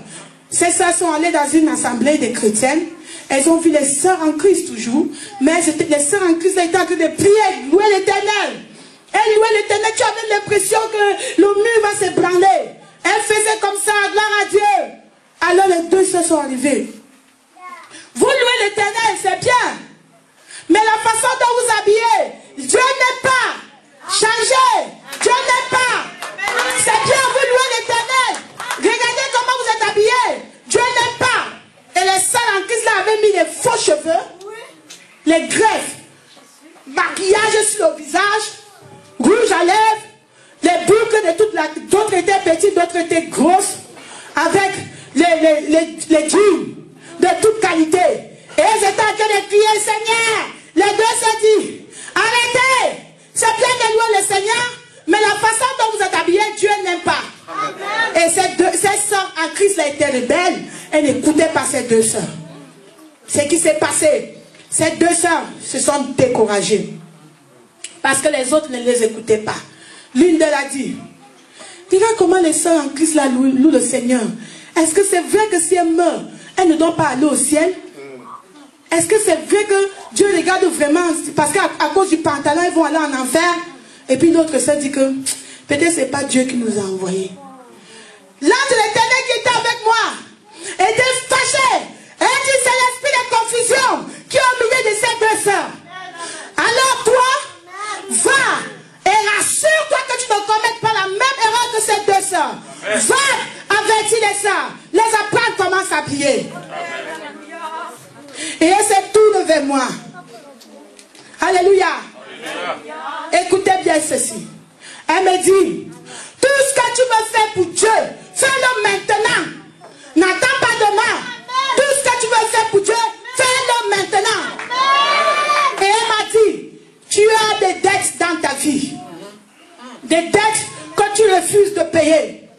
Ces sœurs sont allées dans une assemblée de chrétiennes. Elles ont vu les sœurs en Christ toujours. Mais les sœurs en Christ étaient en train de prier, louer l'Éternel. Elle louait l'Éternel, tu avais l'impression que le mur va s'ébranler. Elle faisait comme ça, gloire à Dieu. Alors les 2 sœurs sont arrivées. Vous louez l'Éternel, c'est bien. Mais la façon dont vous habillez, Dieu n'est pas changé. Dieu n'est pas. C'est bien, vous louez l'Éternel. Regardez comment vous êtes habillés. Dieu n'est pas. Et les sœurs en Christ là avaient mis les faux cheveux, les greffes, maquillage sur le visage, rouge à lèvres, les boucles de toute la... D'autres étaient petites, d'autres étaient grosses, avec les jeans de toute qualité. Et elles étaient en train de crier, Seigneur. Les 2 se disent, arrêtez. C'est bien de louer le Seigneur, mais la façon dont vous êtes habillés, Dieu n'aime pas. Amen. Et ces sœurs en Christ étaient rebelles. Elles n'écoutaient pas ces 2 sœurs. Ce qui s'est passé, Ces deux sœurs se sont découragées. Parce que les autres ne les écoutaient pas. L'une d'elles a dit, regarde comment les sœurs en Christ là louent le Seigneur. Est-ce que c'est vrai que si elles meurent, elles ne doivent pas aller au ciel? Est-ce que c'est vrai que Dieu regarde vraiment, parce qu'à cause du pantalon, ils vont aller en enfer? Et puis l'autre sœur dit que peut-être c'est pas Dieu qui nous a envoyés. L'ange de l'Éternel qui était avec moi était fâché. Et dit, c'est l'esprit de confusion qui est au milieu de ces deux sœurs. Alors toi, va et rassure-toi que tu ne commettes pas la même erreur que ces deux sœurs. Va avertir les sœurs, les apprendre comment s'habiller. Et elle s'est tournée vers moi. Alléluia. Écoutez bien ceci. Elle me dit, tout ce que tu veux faire pour Dieu, fais-le maintenant. N'attends pas demain. Tout ce que tu veux faire pour Dieu, fais-le maintenant. Et elle m'a dit, tu as des dettes dans ta vie. Des dettes que tu refuses de payer.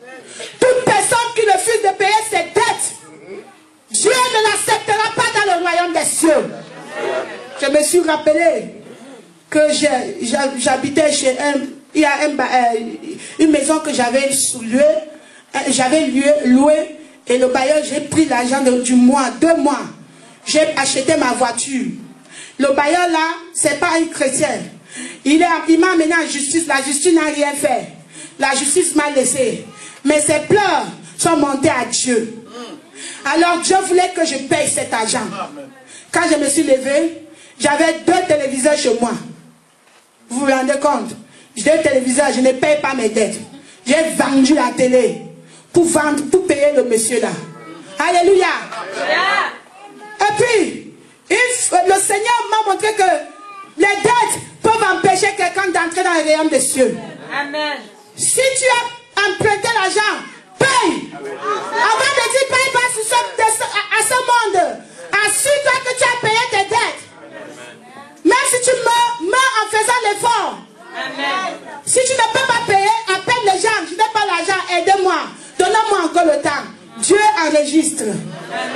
Toute personne qui refuse de payer ses dettes, Dieu ne l'acceptera pas dans le royaume des cieux. Je me suis rappelé que j'habitais chez il y a une maison que j'avais louée, et le bailleur, j'ai pris l'argent du mois, 2 mois. J'ai acheté ma voiture. Le bailleur là, c'est pas un chrétien. Il m'a amené en justice. La justice n'a rien fait. La justice m'a laissé. Mais ses pleurs sont montés à Dieu. Alors Dieu voulait que je paye cet argent. Quand je me suis levée, j'avais 2 téléviseurs chez moi. Vous vous rendez compte? 2 téléviseurs, je ne paye pas mes dettes. J'ai vendu la télé pour payer le monsieur là. Alléluia. Et puis, le Seigneur m'a montré que les dettes peuvent empêcher quelqu'un d'entrer dans le royaume des cieux. Amen. Si tu as emprunté l'argent, paye. Avant de dire paye pas à ce monde, assure-toi que tu as payé tes dettes. Même si tu meurs en faisant l'effort. Si tu ne peux pas payer, appelle les gens. Je n'ai pas l'argent, aidez-moi. Donnez-moi encore le temps. Dieu enregistre.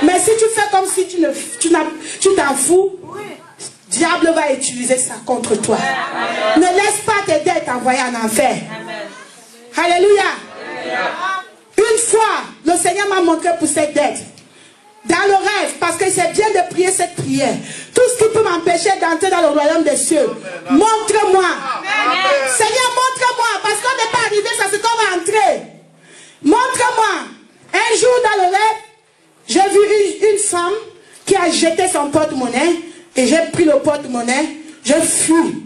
Mais si tu fais comme si tu t'en fous, le diable va utiliser ça contre toi. Ne laisse pas tes dettes t'envoyer en enfer. Alléluia. Une fois, le Seigneur m'a montré pour cette dette. Dans le rêve, parce que c'est bien de prier cette prière. Tout ce qui peut m'empêcher d'entrer dans le royaume des cieux, montre-moi. Seigneur, montre-moi, parce qu'on n'est pas arrivé, ça c'est comme entrer. Montre-moi. Un jour dans le rêve, j'ai vu une femme qui a jeté son porte-monnaie et j'ai pris le porte-monnaie, j'ai fui.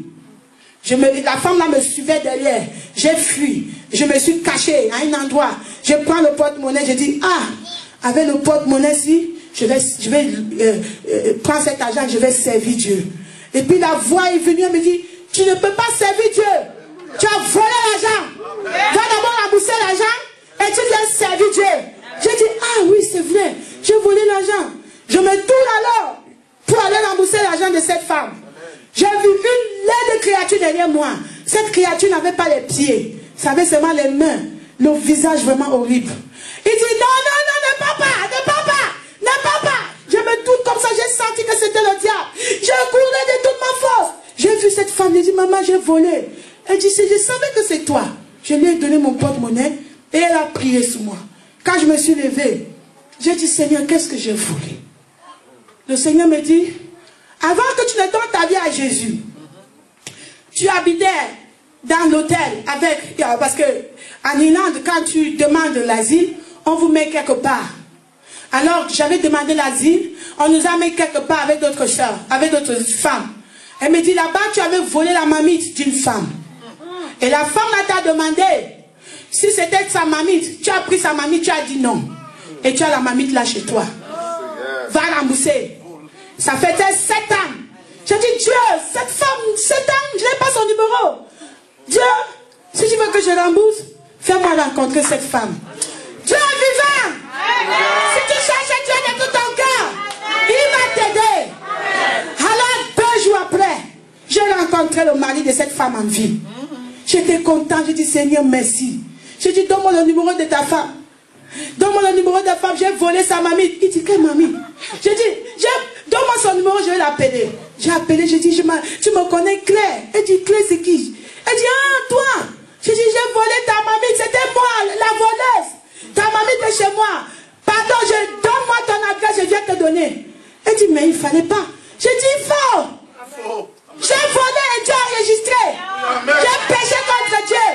La femme là me suivait derrière, j'ai fui. Je me suis caché à un endroit. Je prends le porte-monnaie, je dis, avec le porte-monnaie-ci, je vais prendre cet argent, je vais servir Dieu. Et puis la voix est venue, elle me dit, tu ne peux pas servir Dieu. Tu as volé l'argent. Va d'abord rembourser l'argent et tu viens servir Dieu. J'ai dit, oui, c'est vrai, j'ai volé l'argent. Je me tourne alors pour aller rembourser l'argent de cette femme. J'ai vu une laide créature derrière moi. Cette créature n'avait pas les pieds, ça avait seulement les mains, le visage vraiment horrible. Il dit, non, ne pars pas. Je me tourne comme ça, j'ai senti que c'était le diable. Je courais de toute ma force. J'ai vu cette femme, j'ai dit, maman, j'ai volé. Elle dit, je savais que c'est toi. Je lui ai donné mon porte-monnaie et elle a prié sur moi. Quand je me suis levée, j'ai dit, Seigneur, qu'est-ce que j'ai volé? Le Seigneur me dit, avant que tu ne donnes ta vie à Jésus, tu habitais dans l'hôtel avec, parce que en Irlande, quand tu demandes l'asile, on vous met quelque part. Alors, j'avais demandé l'asile, on nous a mis quelque part avec d'autres soeurs, avec d'autres femmes. Elle me dit, là-bas, tu avais volé la mamite d'une femme. Et la femme t'a demandé, si c'était sa mamite, tu as pris sa mamite, tu as dit non. Et tu as la mamite là chez toi. Va rembourser. Ça fait 7 ans. J'ai dit, Dieu, cette femme, 7 ans, je n'ai pas son numéro. Dieu, si tu veux que je rembourse, fais-moi rencontrer cette femme. Dieu est vivant. Si tu cherches Dieu de tout ton cœur, il va t'aider. Alors 2 jours après, j'ai rencontré le mari de cette femme en vie. J'étais content, j'ai dit, Seigneur, merci. J'ai dit, donne-moi le numéro de ta femme. Donne-moi le numéro de ta femme, j'ai volé sa mamie. Il dit, quelle mamie? J'ai dit, Donne-moi son numéro, je vais l'appeler. J'ai appelé, j'ai dit, tu me connais Claire. Elle dit, Claire, c'est qui? Elle dit, ah, toi. J'ai dit, j'ai volé ta mamie, c'était moi, la voleuse. Ta mamie était chez moi. Pardon, donne-moi ton adresse, je viens te donner. Elle dit, mais il ne fallait pas. J'ai dit, faux. J'ai volé et Dieu a enregistré. J'ai péché contre Dieu.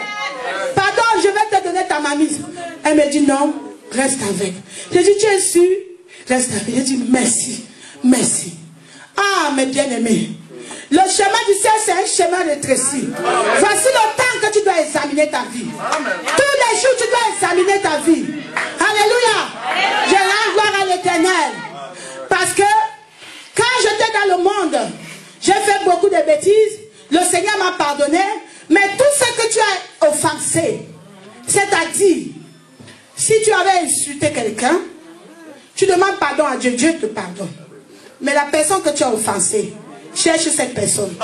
Pardon, je vais te donner ta mamie. Elle me dit, non, reste avec. J'ai dit, tu es sûr? Reste avec. J'ai dit, merci. Merci. Ah, mes bien-aimés. Le chemin du ciel, c'est un chemin rétréci. Voici le temps que tu dois examiner ta vie. Tous les jours, tu dois examiner ta vie. Alléluia. Je rends gloire à l'Éternel. Parce que quand j'étais dans le monde, j'ai fait beaucoup de bêtises. Le Seigneur m'a pardonné. Mais tout ce que tu as offensé, c'est-à-dire, si tu avais insulté quelqu'un, tu demandes pardon à Dieu, Dieu te pardonne. Mais la personne que tu as offensée, cherche cette personne.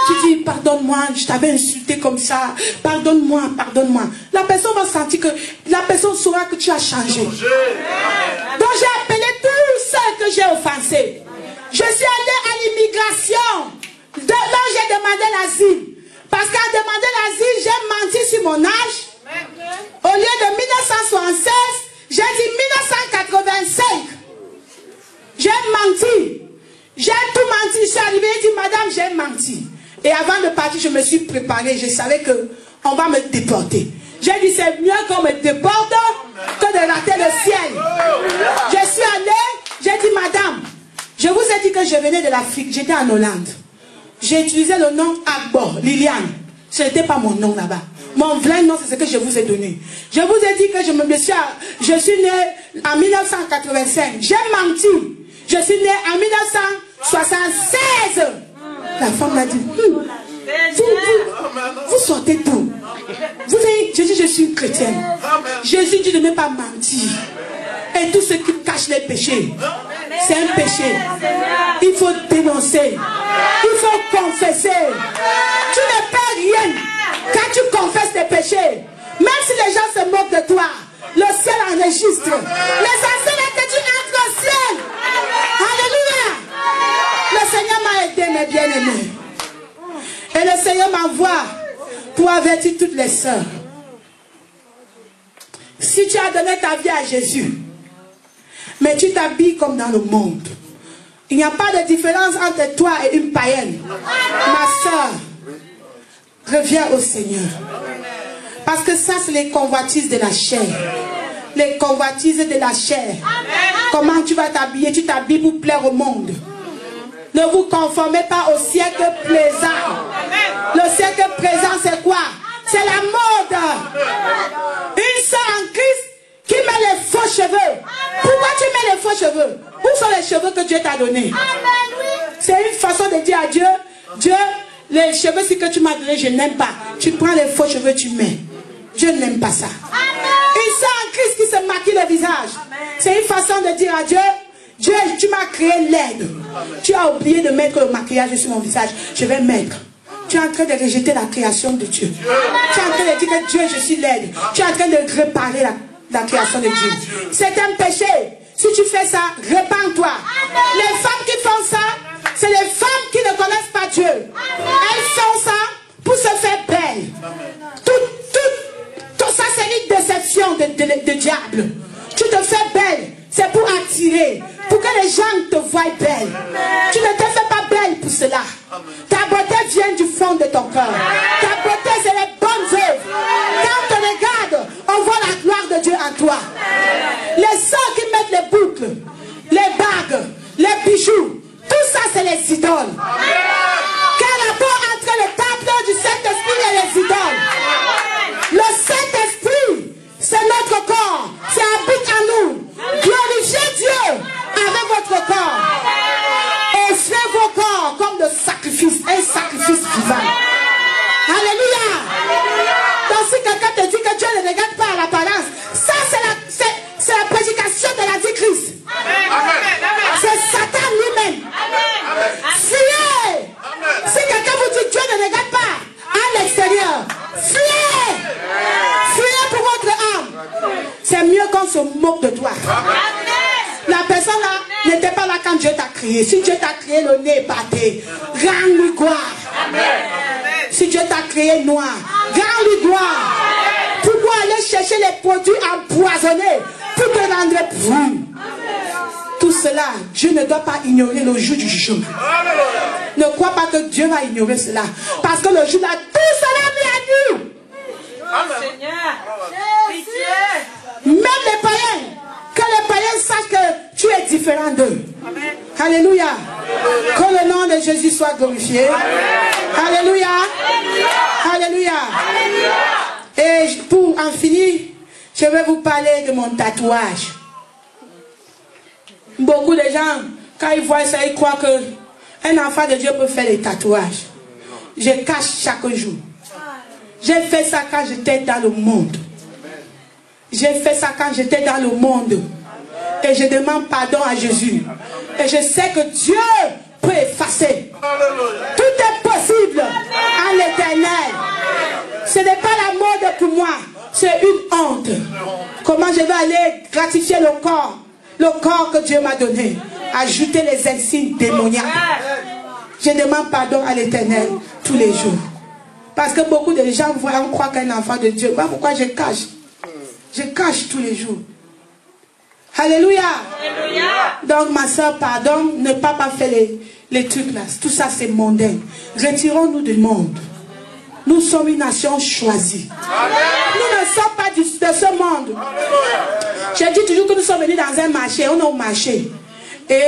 Tu dis, pardonne-moi, je t'avais insulté comme ça. Pardonne-moi, pardonne-moi. La personne va sentir que, la personne saura que tu as changé. Donc j'ai appelé tous ceux que j'ai offensés. Je suis allé à l'immigration. Là j'ai demandé l'asile. Parce qu'à demander l'asile, j'ai menti sur mon âge. Au lieu de 1976, j'ai dit 1985. J'ai menti. J'ai tout menti. Je suis arrivée et dit, madame, j'ai menti. Et avant de partir, je me suis préparée. Je savais qu'on va me déporter. J'ai dit, c'est mieux qu'on me déporte que de rater le ciel. Je suis allée, j'ai dit, madame, je vous ai dit que je venais de l'Afrique. J'étais en Hollande. J'ai utilisé le nom Agbo, Liliane. Ce n'était pas mon nom là-bas. Mon vrai nom, c'est ce que je vous ai donné. Je vous ai dit que je suis née en 1985. J'ai menti. Je suis née en 1976. La femme m'a dit, vous sortez d'où? J'ai dit, je suis une chrétienne. Jésus dit de ne pas mentir. Et tout ce qui cache les péchés, c'est un péché. Il faut dénoncer. Il faut confesser. Tu ne perds rien quand tu confesses tes péchés. Même si les gens se moquent de toi, le ciel enregistre. L'essentiel est que tu entres au ciel. Alléluia. Le Seigneur m'a aidé, mes bien-aimés. Et le Seigneur m'envoie pour avertir toutes les sœurs. Si tu as donné ta vie à Jésus, mais tu t'habilles comme dans le monde, il n'y a pas de différence entre toi et une païenne. Ma soeur, reviens au Seigneur. Parce que ça, c'est les convoitises de la chair. Les convoitises de la chair. Comment tu vas t'habiller? Tu t'habilles pour plaire au monde. Ne vous conformez pas au siècle présent. Le siècle présent, c'est quoi? C'est la mode. Une sœur en Christ qui met les faux cheveux. Pourquoi tu mets les faux cheveux? Où sont les cheveux que Dieu t'a donnés? C'est une façon de dire à Dieu, Dieu, les cheveux que tu m'as donnés, je n'aime pas. Tu prends les faux cheveux, tu mets. Dieu n'aime pas ça. Une sœur en Christ qui se maquille le visage. C'est une façon de dire à Dieu, Dieu, tu m'as créé laide. Tu as oublié de mettre le maquillage sur mon visage. Je vais mettre. Tu es en train de rejeter la création de Dieu. Tu es en train de dire que Dieu, je suis laide. Tu es en train de réparer la création de Dieu. C'est un péché. Si tu fais ça, répands-toi. Les femmes qui font ça, c'est les femmes qui ne connaissent pas Dieu. Elles font ça pour se faire belle. Tout ça, c'est une déception de diable. Tu te fais belle. C'est pour attirer, pour que les gens te voient belle. Tu ne te fais pas belle pour cela. Ta beauté vient du fond de ton cœur. Ta beauté, c'est les bonnes œuvres. Quand on te regarde, on voit la gloire de Dieu en toi. Les sœurs qui mettent les boucles, les bagues, les bijoux, tout ça, c'est les idoles. Quel rapport entre le temple du Saint-Esprit et les idoles? Le Saint-Esprit, c'est notre corps. C'est habite en nous. Glorifiez Dieu avec votre corps. Offrez vos corps comme de sacrifice, un sacrifice vivant. Alléluia. Donc si quelqu'un te dit que Dieu ne regarde pas à l'apparence, ça c'est la prédication de l'Antichrist. C'est Satan lui-même. Fuyez. Si quelqu'un vous dit que Dieu ne regarde pas à l'extérieur, fuyez. Fuyez pour votre âme. C'est mieux crié. Si Dieu t'a créé le nez épaté, rends-lui gloire. Si Dieu t'a créé noir, rends-lui gloire. Pourquoi aller chercher les produits empoisonnés pour te rendre pur? Tout cela, Dieu ne doit pas ignorer le jour du jugement. Ne crois pas que Dieu va ignorer cela. Parce que le jour là, tout cela est mis à nu. Même les païens, que les païens sachent que tu es différent d'eux. Alléluia. Que le nom de Jésus soit glorifié. Alléluia. Alléluia. Et pour en finir, je vais vous parler de mon tatouage. Beaucoup de gens, quand ils voient ça, ils croient qu'un enfant de Dieu peut faire des tatouages. Je cache chaque jour. J'ai fait ça quand j'étais dans le monde. J'ai fait ça quand j'étais dans le monde. Et je demande pardon à Jésus. Et je sais que Dieu peut effacer. Tout est possible en l'Éternel. Ce n'est pas la mode pour moi. C'est une honte. Comment je vais aller gratifier le corps que Dieu m'a donné. Ajouter les insignes démoniaques. Je demande pardon à l'Éternel tous les jours. Parce que beaucoup de gens voient, on croit qu'un enfant de Dieu. Voilà pourquoi je cache. Je cache tous les jours. Alléluia. Alléluia. Donc ma soeur, pardon, ne pas faire les trucs là. Tout ça c'est mondain. Retirons-nous du monde. Nous sommes une nation choisie. Amen. Nous ne sommes pas de ce monde. Je dis toujours que nous sommes venus dans un marché. On est au marché. Et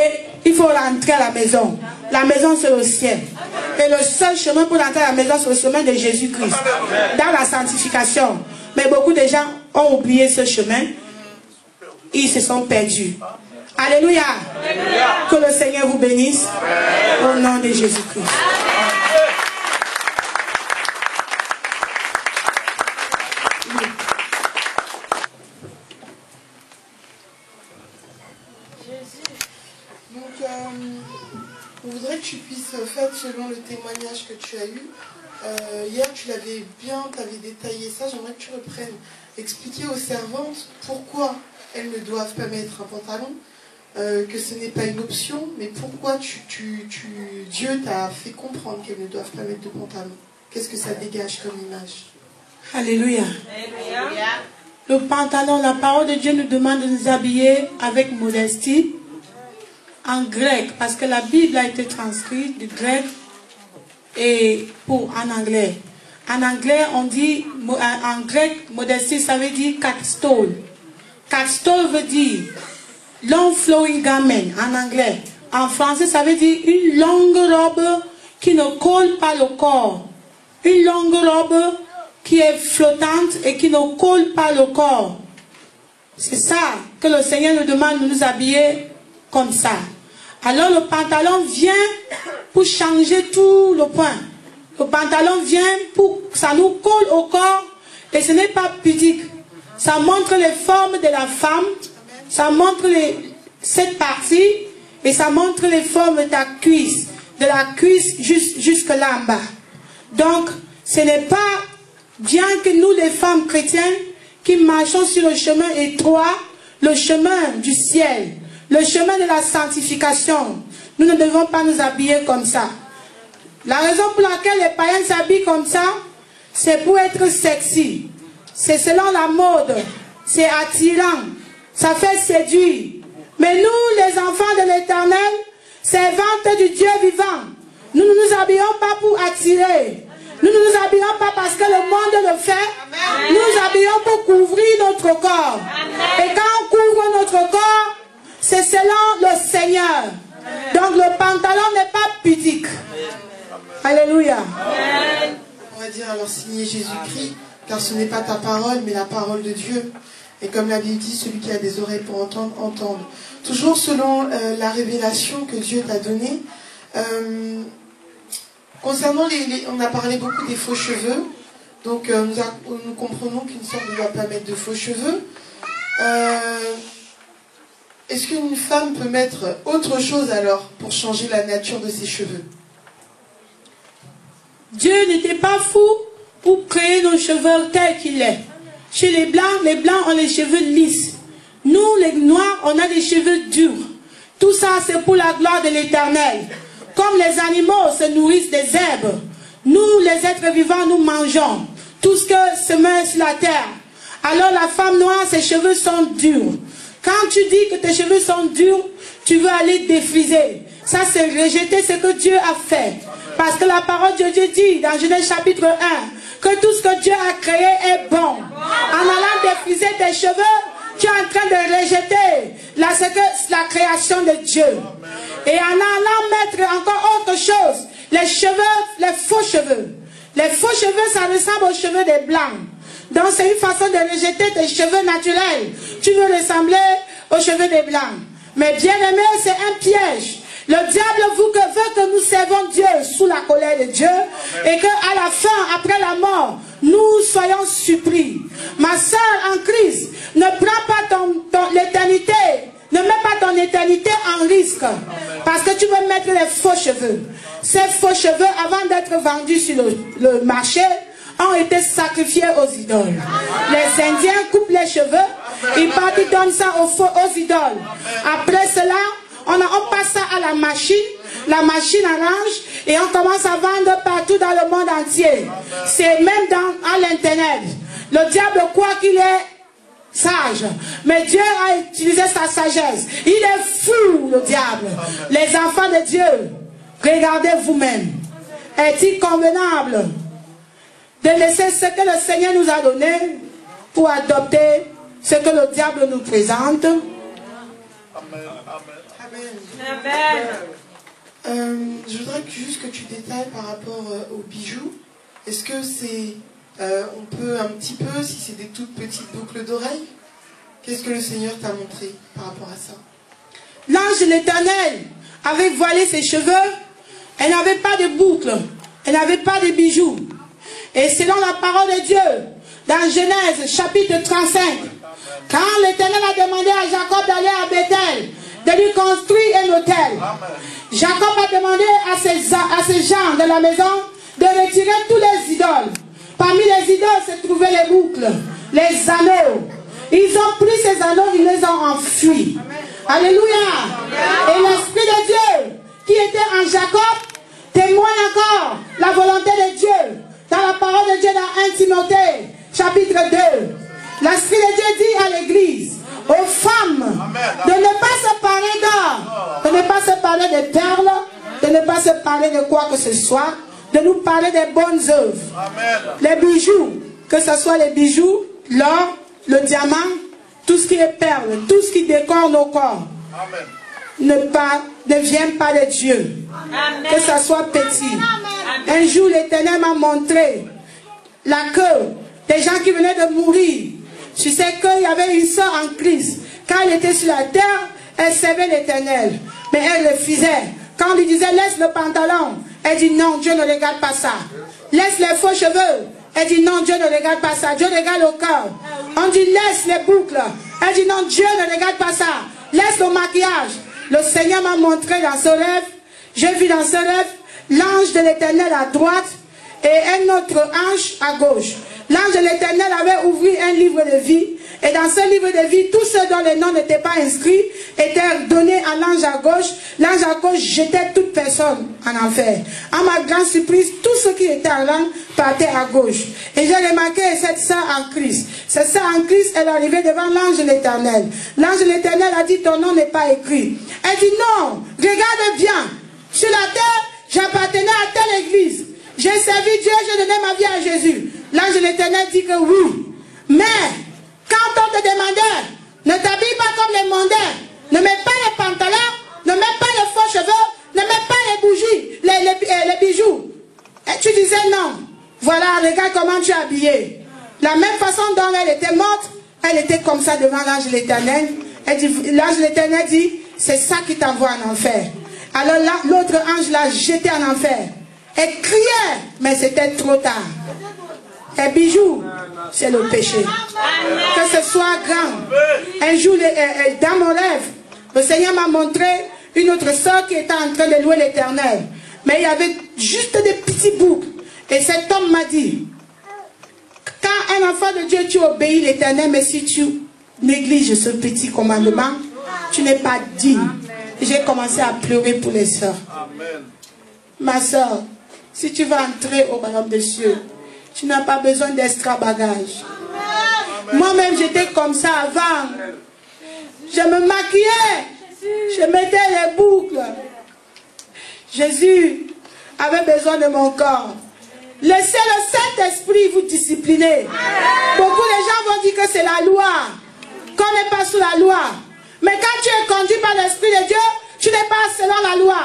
il faut rentrer à la maison. La maison c'est le ciel. Et le seul chemin pour rentrer à la maison c'est le chemin de Jésus-Christ. Dans la sanctification. Mais beaucoup de gens ont oublié ce chemin. Ils se sont perdus. Alléluia. Alléluia. Que le Seigneur vous bénisse. Amen. Au nom de Jésus-Christ. On voudrait que tu puisses faire selon le témoignage que tu as eu. Hier, tu l'avais bien, tu avais détaillé ça. J'aimerais que tu reprennes. Expliquer aux servantes pourquoi elles ne doivent pas mettre un pantalon, que ce n'est pas une option, mais pourquoi Dieu t'a fait comprendre qu'elles ne doivent pas mettre de pantalon. Qu'est-ce que ça dégage comme image? Alléluia. Alléluia. Le pantalon, la parole de Dieu nous demande de nous habiller avec modestie. En grec, parce que la Bible a été transcrite du grec et en anglais. En anglais, on dit, en grec, modestie, ça veut dire katstol. Katstol veut dire long flowing garment en anglais. En français, ça veut dire une longue robe qui ne colle pas le corps. Une longue robe qui est flottante et qui ne colle pas le corps. C'est ça que le Seigneur nous demande de nous habiller comme ça. Alors le pantalon vient pour changer tout le point. Le pantalon vient pour que ça nous colle au corps et ce n'est pas pudique. Ça montre les formes de la femme, ça montre cette partie et ça montre les formes de ta cuisse, de la cuisse jusque là en bas. Donc ce n'est pas bien que nous les femmes chrétiennes qui marchons sur le chemin étroit, le chemin du ciel, le chemin de la sanctification, nous ne devons pas nous habiller comme ça. La raison pour laquelle les païens s'habillent comme ça, c'est pour être sexy. C'est selon la mode. C'est attirant. Ça fait séduire. Mais nous, les enfants de l'Éternel, servantes du Dieu vivant, nous ne nous habillons pas pour attirer. Nous ne nous habillons pas parce que le monde le fait. Amen. Nous nous habillons pour couvrir notre corps. Amen. Et quand on couvre notre corps, c'est selon le Seigneur. Amen. Donc le pantalon n'est pas pudique. Alléluia. Amen. On va dire alors signer Jésus-Christ, car ce n'est pas ta parole, mais la parole de Dieu. Et comme la Bible dit, celui qui a des oreilles pour entendre, entende. Toujours selon la révélation que Dieu t'a donnée. Concernant on a parlé beaucoup des faux cheveux. Donc nous comprenons qu'une sœur ne doit pas mettre de faux cheveux. Est-ce qu'une femme peut mettre autre chose alors pour changer la nature de ses cheveux? Dieu n'était pas fou pour créer nos cheveux tels qu'il est. Chez les blancs ont les cheveux lisses. Nous, les noirs, on a des cheveux durs. Tout ça, c'est pour la gloire de l'Éternel. Comme les animaux se nourrissent des herbes, nous, les êtres vivants, nous mangeons tout ce que se met sur la terre. Alors la femme noire, ses cheveux sont durs. Quand tu dis que tes cheveux sont durs, tu veux aller défriser. Ça, c'est rejeter ce que Dieu a fait. Parce que la parole de Dieu dit dans Genèse chapitre 1 que tout ce que Dieu a créé est bon. En allant défriser tes cheveux, tu es en train de rejeter la création de Dieu. Et en allant mettre encore autre chose, les cheveux, les faux cheveux. Les faux cheveux, ça ressemble aux cheveux des blancs. Donc c'est une façon de rejeter tes cheveux naturels. Tu veux ressembler aux cheveux des blancs. Mais bien aimé, c'est un piège. Le diable veut que nous servons Dieu sous la colère de Dieu. Amen. Et qu'à la fin, après la mort, nous soyons surpris. Ma soeur en Christ, ne prends pas l'éternité. Ne mets pas ton éternité en risque. Amen. Parce que tu veux mettre les faux cheveux. Ces faux cheveux, avant d'être vendus sur le marché, ont été sacrifiés aux idoles. Amen. Les Indiens coupent les cheveux. Amen. Ils partent, ils donnent ça aux idoles. Amen. Après cela, on passe ça à la machine arrange et on commence à vendre partout dans le monde entier. C'est même à l'internet. Le diable croit qu'il est sage, mais Dieu a utilisé sa sagesse. Il est fou, le diable. Les enfants de Dieu, regardez vous-même. Est-il convenable de laisser ce que le Seigneur nous a donné pour adopter ce que le diable nous présente? Amen. Amen. Je voudrais juste que tu détailles par rapport aux bijoux. Est-ce que c'est, on peut un petit peu, si c'est des toutes petites boucles d'oreilles, qu'est-ce que le Seigneur t'a montré par rapport à ça? L'ange de l'Éternel avait voilé ses cheveux. Elle n'avait pas de boucles. Elle n'avait pas de bijoux. Et selon la parole de Dieu, dans Genèse chapitre 35, quand l'Éternel a demandé à Jacob d'aller à Bethel, de lui construire un autel, Jacob a demandé à ses gens de la maison de retirer tous les idoles. Parmi les idoles se trouvaient les boucles, les anneaux. Ils ont pris ces anneaux, ils les ont enfuis. Alléluia. Et l'Esprit de Dieu qui était en Jacob témoigne encore la volonté de Dieu. Dans la parole de Dieu dans 1 Timothée chapitre 2. L'Esprit de Dieu dit à l'Église, aux femmes, de ne pas se parler d'or, de ne pas se parler de perles, de ne pas se parler de quoi que ce soit, de nous parler des bonnes œuvres. Amen. Les bijoux, que ce soit les bijoux, l'or, le diamant, tout ce qui est perle, tout ce qui décore nos corps, ne vient pas de Dieu. Amen. Que ça soit petit. Amen. Un jour, l'Éternel m'a montré la queue des gens qui venaient de mourir. Tu sais qu'il y avait une soeur en Christ. Quand elle était sur la terre, elle servait l'Éternel. Mais elle refusait. Quand on lui disait laisse le pantalon, elle dit non, Dieu ne regarde pas ça. Laisse les faux cheveux. Elle dit non, Dieu ne regarde pas ça. Dieu regarde le cœur. On dit laisse les boucles. Elle dit non, Dieu ne regarde pas ça. Laisse le maquillage. Le Seigneur m'a montré dans ce rêve. J'ai vu dans ce rêve l'ange de l'Éternel à droite et un autre ange à gauche. L'ange de l'Éternel avait ouvert un livre de vie. Et dans ce livre de vie, tous ceux dont les noms n'étaient pas inscrits étaient donnés à l'ange à gauche. L'ange à gauche jetait toute personne en enfer. À ma grande surprise, tous ceux qui étaient en rang partaient à gauche. Et j'ai remarqué cette sœur en Christ. Cette sœur en Christ, elle est arrivée devant l'ange de l'Éternel. L'ange de l'Éternel a dit, ton nom n'est pas écrit. Elle dit, non, regarde bien. Sur la terre, j'appartenais à telle église. J'ai servi Dieu, j'ai donné ma vie à Jésus. L'ange de l'Éternel dit que oui. Mais, quand on te demandait, ne t'habille pas comme les mondains, ne mets pas les pantalons, ne mets pas les faux cheveux, ne mets pas les bougies, les bijoux. Et tu disais non. Voilà, regarde comment tu es habillé. La même façon dont elle était morte, elle était comme ça devant l'ange de l'Éternel. L'ange de l'Éternel dit, c'est ça qui t'envoie en enfer. Alors l'autre ange l'a jeté en enfer. Elle criait, mais c'était trop tard. Et bijoux, c'est le péché. Que ce soit grand. Un jour, dans mon rêve, le Seigneur m'a montré une autre soeur qui était en train de louer l'Éternel. Mais il y avait juste des petits boucles. Et cet homme m'a dit, quand un enfant de Dieu, tu obéis l'Éternel, mais si tu négliges ce petit commandement, tu n'es pas digne j'ai commencé à pleurer pour les sœurs. Ma sœur, si tu veux entrer au royaume des cieux, tu n'as pas besoin d'extra bagages. Moi-même, j'étais comme ça avant. Je me maquillais. Je mettais les boucles. Jésus avait besoin de mon corps. Laissez le Saint-Esprit vous discipliner. Beaucoup de gens vont dire que c'est la loi, qu'on n'est pas sous la loi. Mais quand tu es conduit par l'Esprit de Dieu, tu n'es pas selon la loi.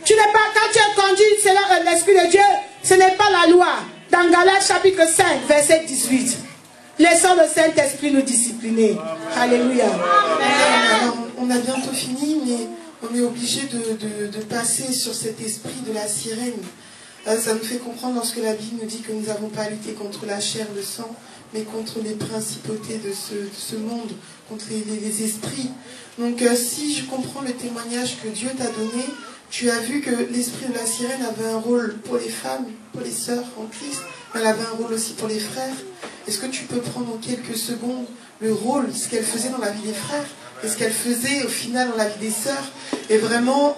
Tu n'es pas, quand tu es conduit selon l'Esprit de Dieu, ce n'est pas la loi. Dans Galates chapitre 5, verset 18. Laissons le Saint-Esprit nous discipliner. Alléluia. Alors, on a bientôt fini, mais on est obligé de passer sur cet esprit de la sirène. Ça nous fait comprendre lorsque la Bible nous dit que nous n'avons pas à lutter contre la chair, le sang, mais contre les principautés de ce monde, contre les esprits. Donc si je comprends le témoignage que Dieu t'a donné, tu as vu que l'esprit de la sirène avait un rôle pour les femmes, pour les sœurs en Christ, mais elle avait un rôle aussi pour les frères. Est-ce que tu peux prendre en quelques secondes le rôle, ce qu'elle faisait dans la vie des frères, et ce qu'elle faisait au final dans la vie des sœurs, et vraiment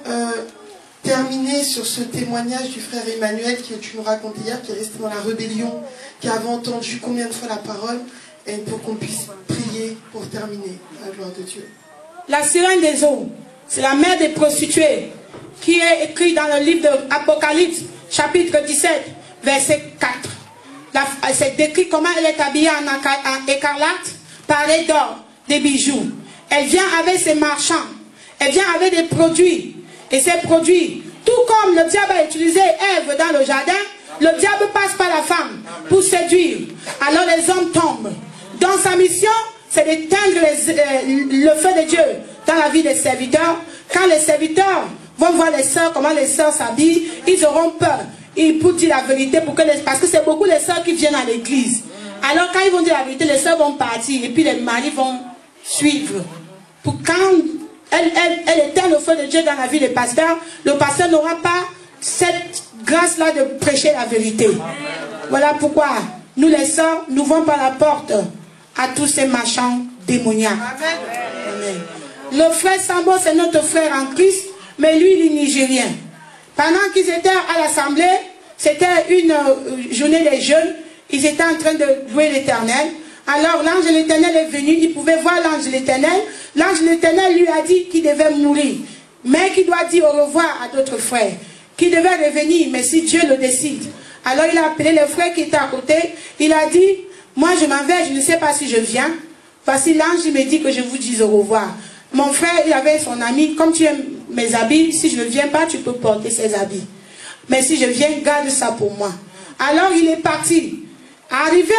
terminer sur ce témoignage du frère Emmanuel que tu nous racontais hier, qui est resté dans la rébellion, qui avait entendu combien de fois la parole, et pour qu'on puisse prier pour terminer, à la gloire de Dieu. La sirène des eaux, c'est la mère des prostituées, qui est écrit dans le livre de Apocalypse, chapitre 17, verset 4. C'est décrit comment elle est habillée en écarlate, parée d'or, des bijoux. Elle vient avec ses marchands, elle vient avec des produits. Et ces produits, tout comme le diable a utilisé Ève dans le jardin, le diable passe par la femme pour séduire. Alors les hommes tombent. Dans sa mission, c'est d'éteindre le feu de Dieu dans la vie des serviteurs. Quand les serviteurs vont voir les sœurs, comment les sœurs s'habillent, ils auront peur. Et pour dire la vérité, parce que c'est beaucoup les sœurs qui viennent à l'église. Alors quand ils vont dire la vérité, les sœurs vont partir et puis les maris vont suivre. Pour quand elle éteint le feu de Dieu dans la vie des pasteurs, le pasteur n'aura pas cette grâce-là de prêcher la vérité. Voilà pourquoi nous les sœurs, nous vont par la porte à tous ces marchands démoniaques. Amen. Le frère Sambo, c'est notre frère en Christ, mais lui, il est nigérien. Pendant qu'ils étaient à l'assemblée, c'était une journée des jeunes, ils étaient en train de louer l'Éternel. Alors l'ange de l'Éternel est venu, il pouvait voir l'ange de l'Éternel. L'ange de l'Éternel lui a dit qu'il devait mourir, mais qu'il doit dire au revoir à d'autres frères, qu'il devait revenir, mais si Dieu le décide. Alors il a appelé les frères qui étaient à côté, il a dit, moi je m'en vais, je ne sais pas si je viens. Voici l'ange, il me dit que je vous dise au revoir. Mon frère, il avait son ami, comme tu aimes mes habits, si je ne viens pas, tu peux porter ces habits. Mais si je viens, garde ça pour moi. Alors il est parti. Arrivé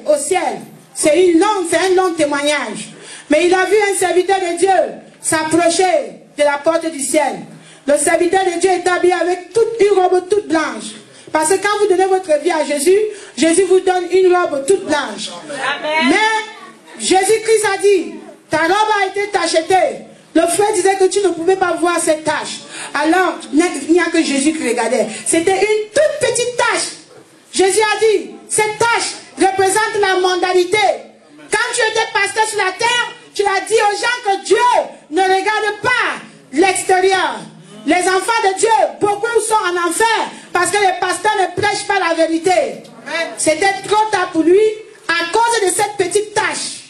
au ciel, c'est un long témoignage. Mais il a vu un serviteur de Dieu s'approcher de la porte du ciel. Le serviteur de Dieu est habillé avec une robe toute blanche. Parce que quand vous donnez votre vie à Jésus, Jésus vous donne une robe toute blanche. Amen. Mais Jésus-Christ a dit, ta robe a été tachetée. Le frère disait que tu ne pouvais pas voir cette tache. Alors, il n'y a que Jésus qui regardait. C'était une toute petite tache. Jésus a dit, cette tache représente la mondanité. Quand tu étais pasteur sur la terre, tu as dit aux gens que Dieu ne regarde pas l'extérieur. Les enfants de Dieu, beaucoup sont en enfer parce que les pasteurs ne prêchent pas la vérité. C'était trop tard pour lui à cause de cette petite tache.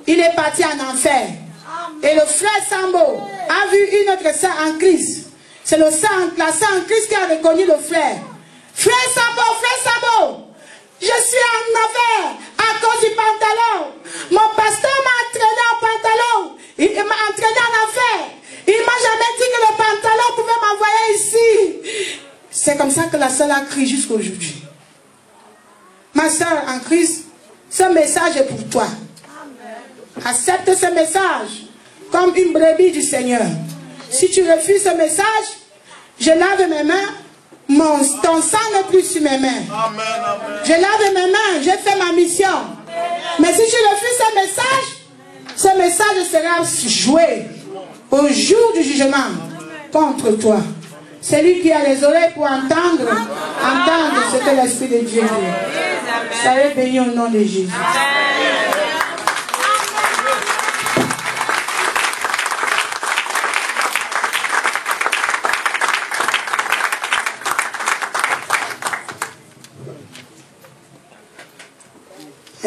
Il est parti en enfer. Et le frère Sambo a vu une autre sœur en Christ. C'est la sœur en Christ qui a reconnu le frère. Frère Sambo, je suis en enfer à cause du pantalon. Mon pasteur m'a entraîné en pantalon. Il m'a entraîné en enfer. Il ne m'a jamais dit que le pantalon pouvait m'envoyer ici. C'est comme ça que la sœur a crié jusqu'à aujourd'hui. Ma sœur en Christ, ce message est pour toi. Accepte ce message comme une brebis du Seigneur. Si tu refuses ce message, je lave mes mains, ton sang n'est plus sur mes mains. Je lave mes mains, j'ai fait ma mission. Mais si tu refuses ce message sera joué au jour du jugement contre toi. Celui qui a les oreilles pour entendre ce que l'Esprit de Dieu dit. Soyez bénis au nom de Jésus.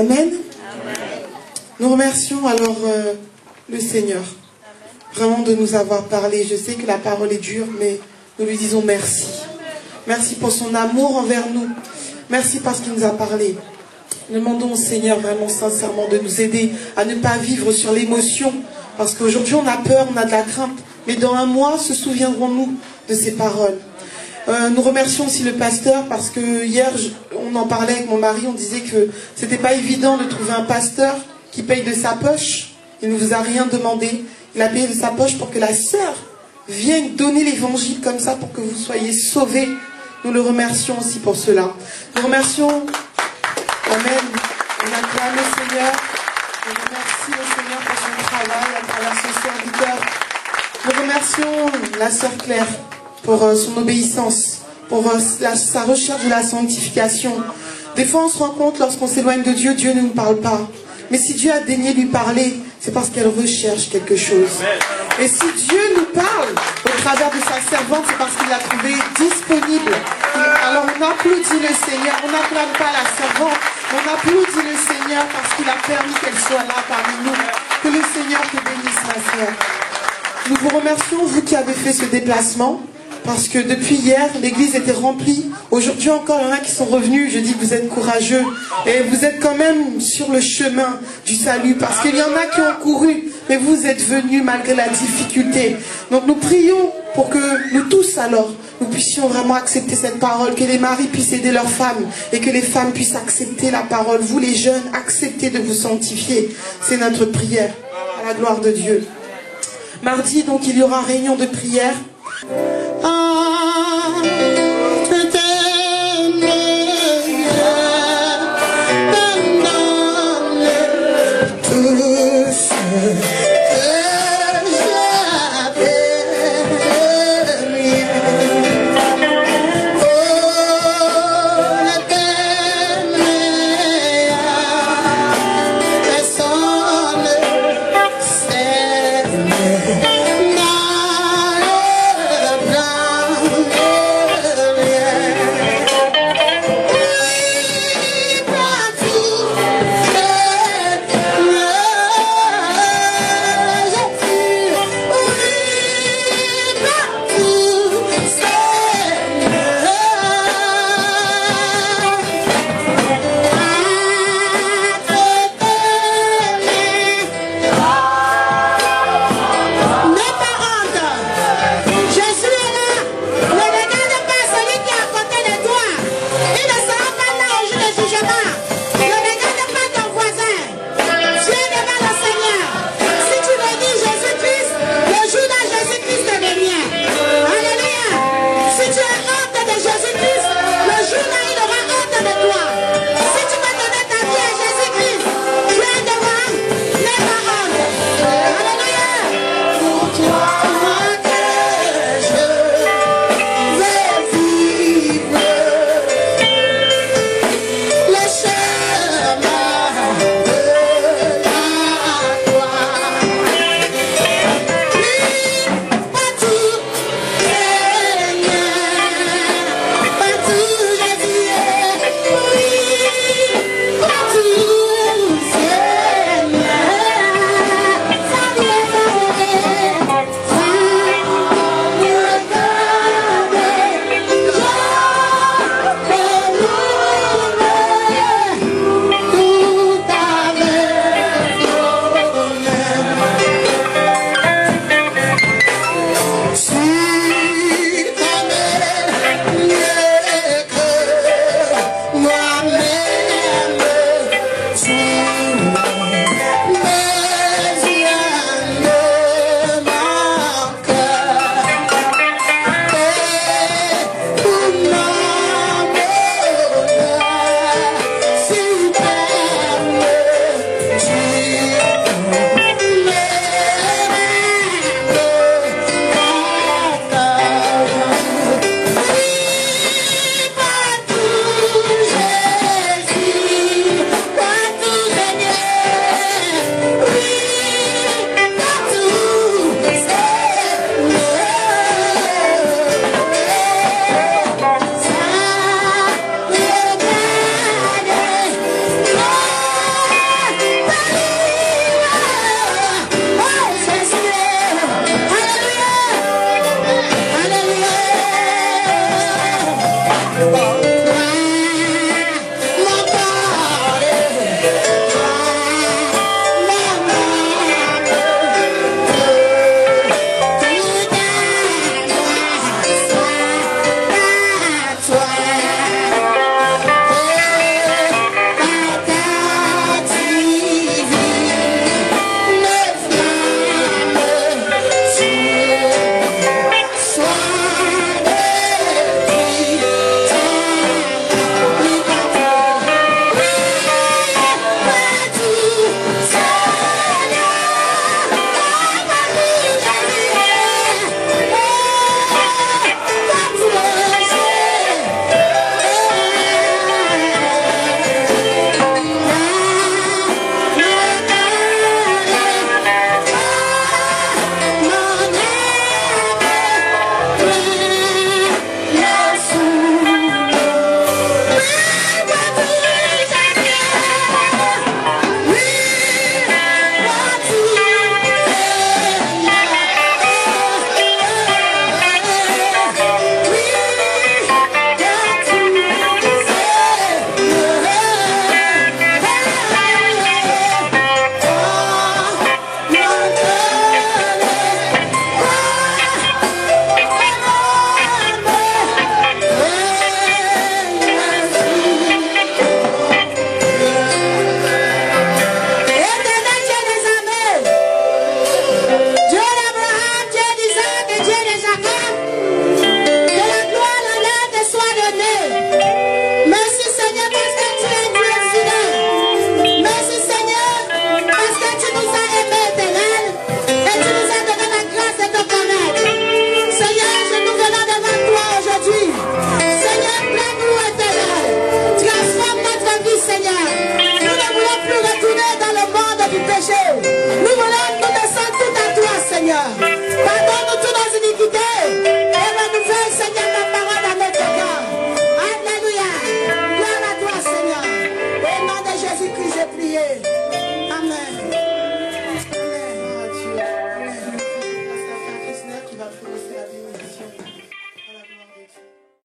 Amen. Nous remercions alors le Seigneur, vraiment de nous avoir parlé. Je sais que la parole est dure, mais nous lui disons merci. Merci pour son amour envers nous. Merci parce qu'il nous a parlé. Nous demandons au Seigneur vraiment sincèrement de nous aider à ne pas vivre sur l'émotion. Parce qu'aujourd'hui on a peur, on a de la crainte. Mais dans un mois, se souviendrons-nous de ces paroles. Nous remercions aussi le pasteur parce que hier, on en parlait avec mon mari, on disait que c'était pas évident de trouver un pasteur qui paye de sa poche. Il ne vous a rien demandé. Il a payé de sa poche pour que la sœur vienne donner l'évangile comme ça pour que vous soyez sauvés. Nous le remercions aussi pour cela. Nous remercions, amen, on acclame le Seigneur. On remercie le Seigneur pour son travail à travers son serviteur. Nous remercions la sœur Claire pour son obéissance, pour sa recherche de la sanctification. Des fois on se rend compte lorsqu'on s'éloigne de Dieu, Dieu ne nous parle pas. Mais si Dieu a daigné lui parler, c'est parce qu'elle recherche quelque chose. Et si Dieu nous parle au travers de sa servante, c'est parce qu'il l'a trouvée disponible. Alors on applaudit le Seigneur, on n'acclame pas la servante, on applaudit le Seigneur parce qu'il a permis qu'elle soit là parmi nous. Que le Seigneur te bénisse, ma sœur. Nous vous remercions, vous qui avez fait ce déplacement, parce que depuis hier, l'église était remplie. Aujourd'hui encore, il y en a qui sont revenus. Je dis que vous êtes courageux. Et vous êtes quand même sur le chemin du salut. Parce qu'il y en a qui ont couru. Mais vous êtes venus malgré la difficulté. Donc nous prions pour que nous tous alors, nous puissions vraiment accepter cette parole. Que les maris puissent aider leurs femmes. Et que les femmes puissent accepter la parole. Vous les jeunes, acceptez de vous sanctifier. C'est notre prière. À la gloire de Dieu. Mardi, donc, il y aura réunion de prière.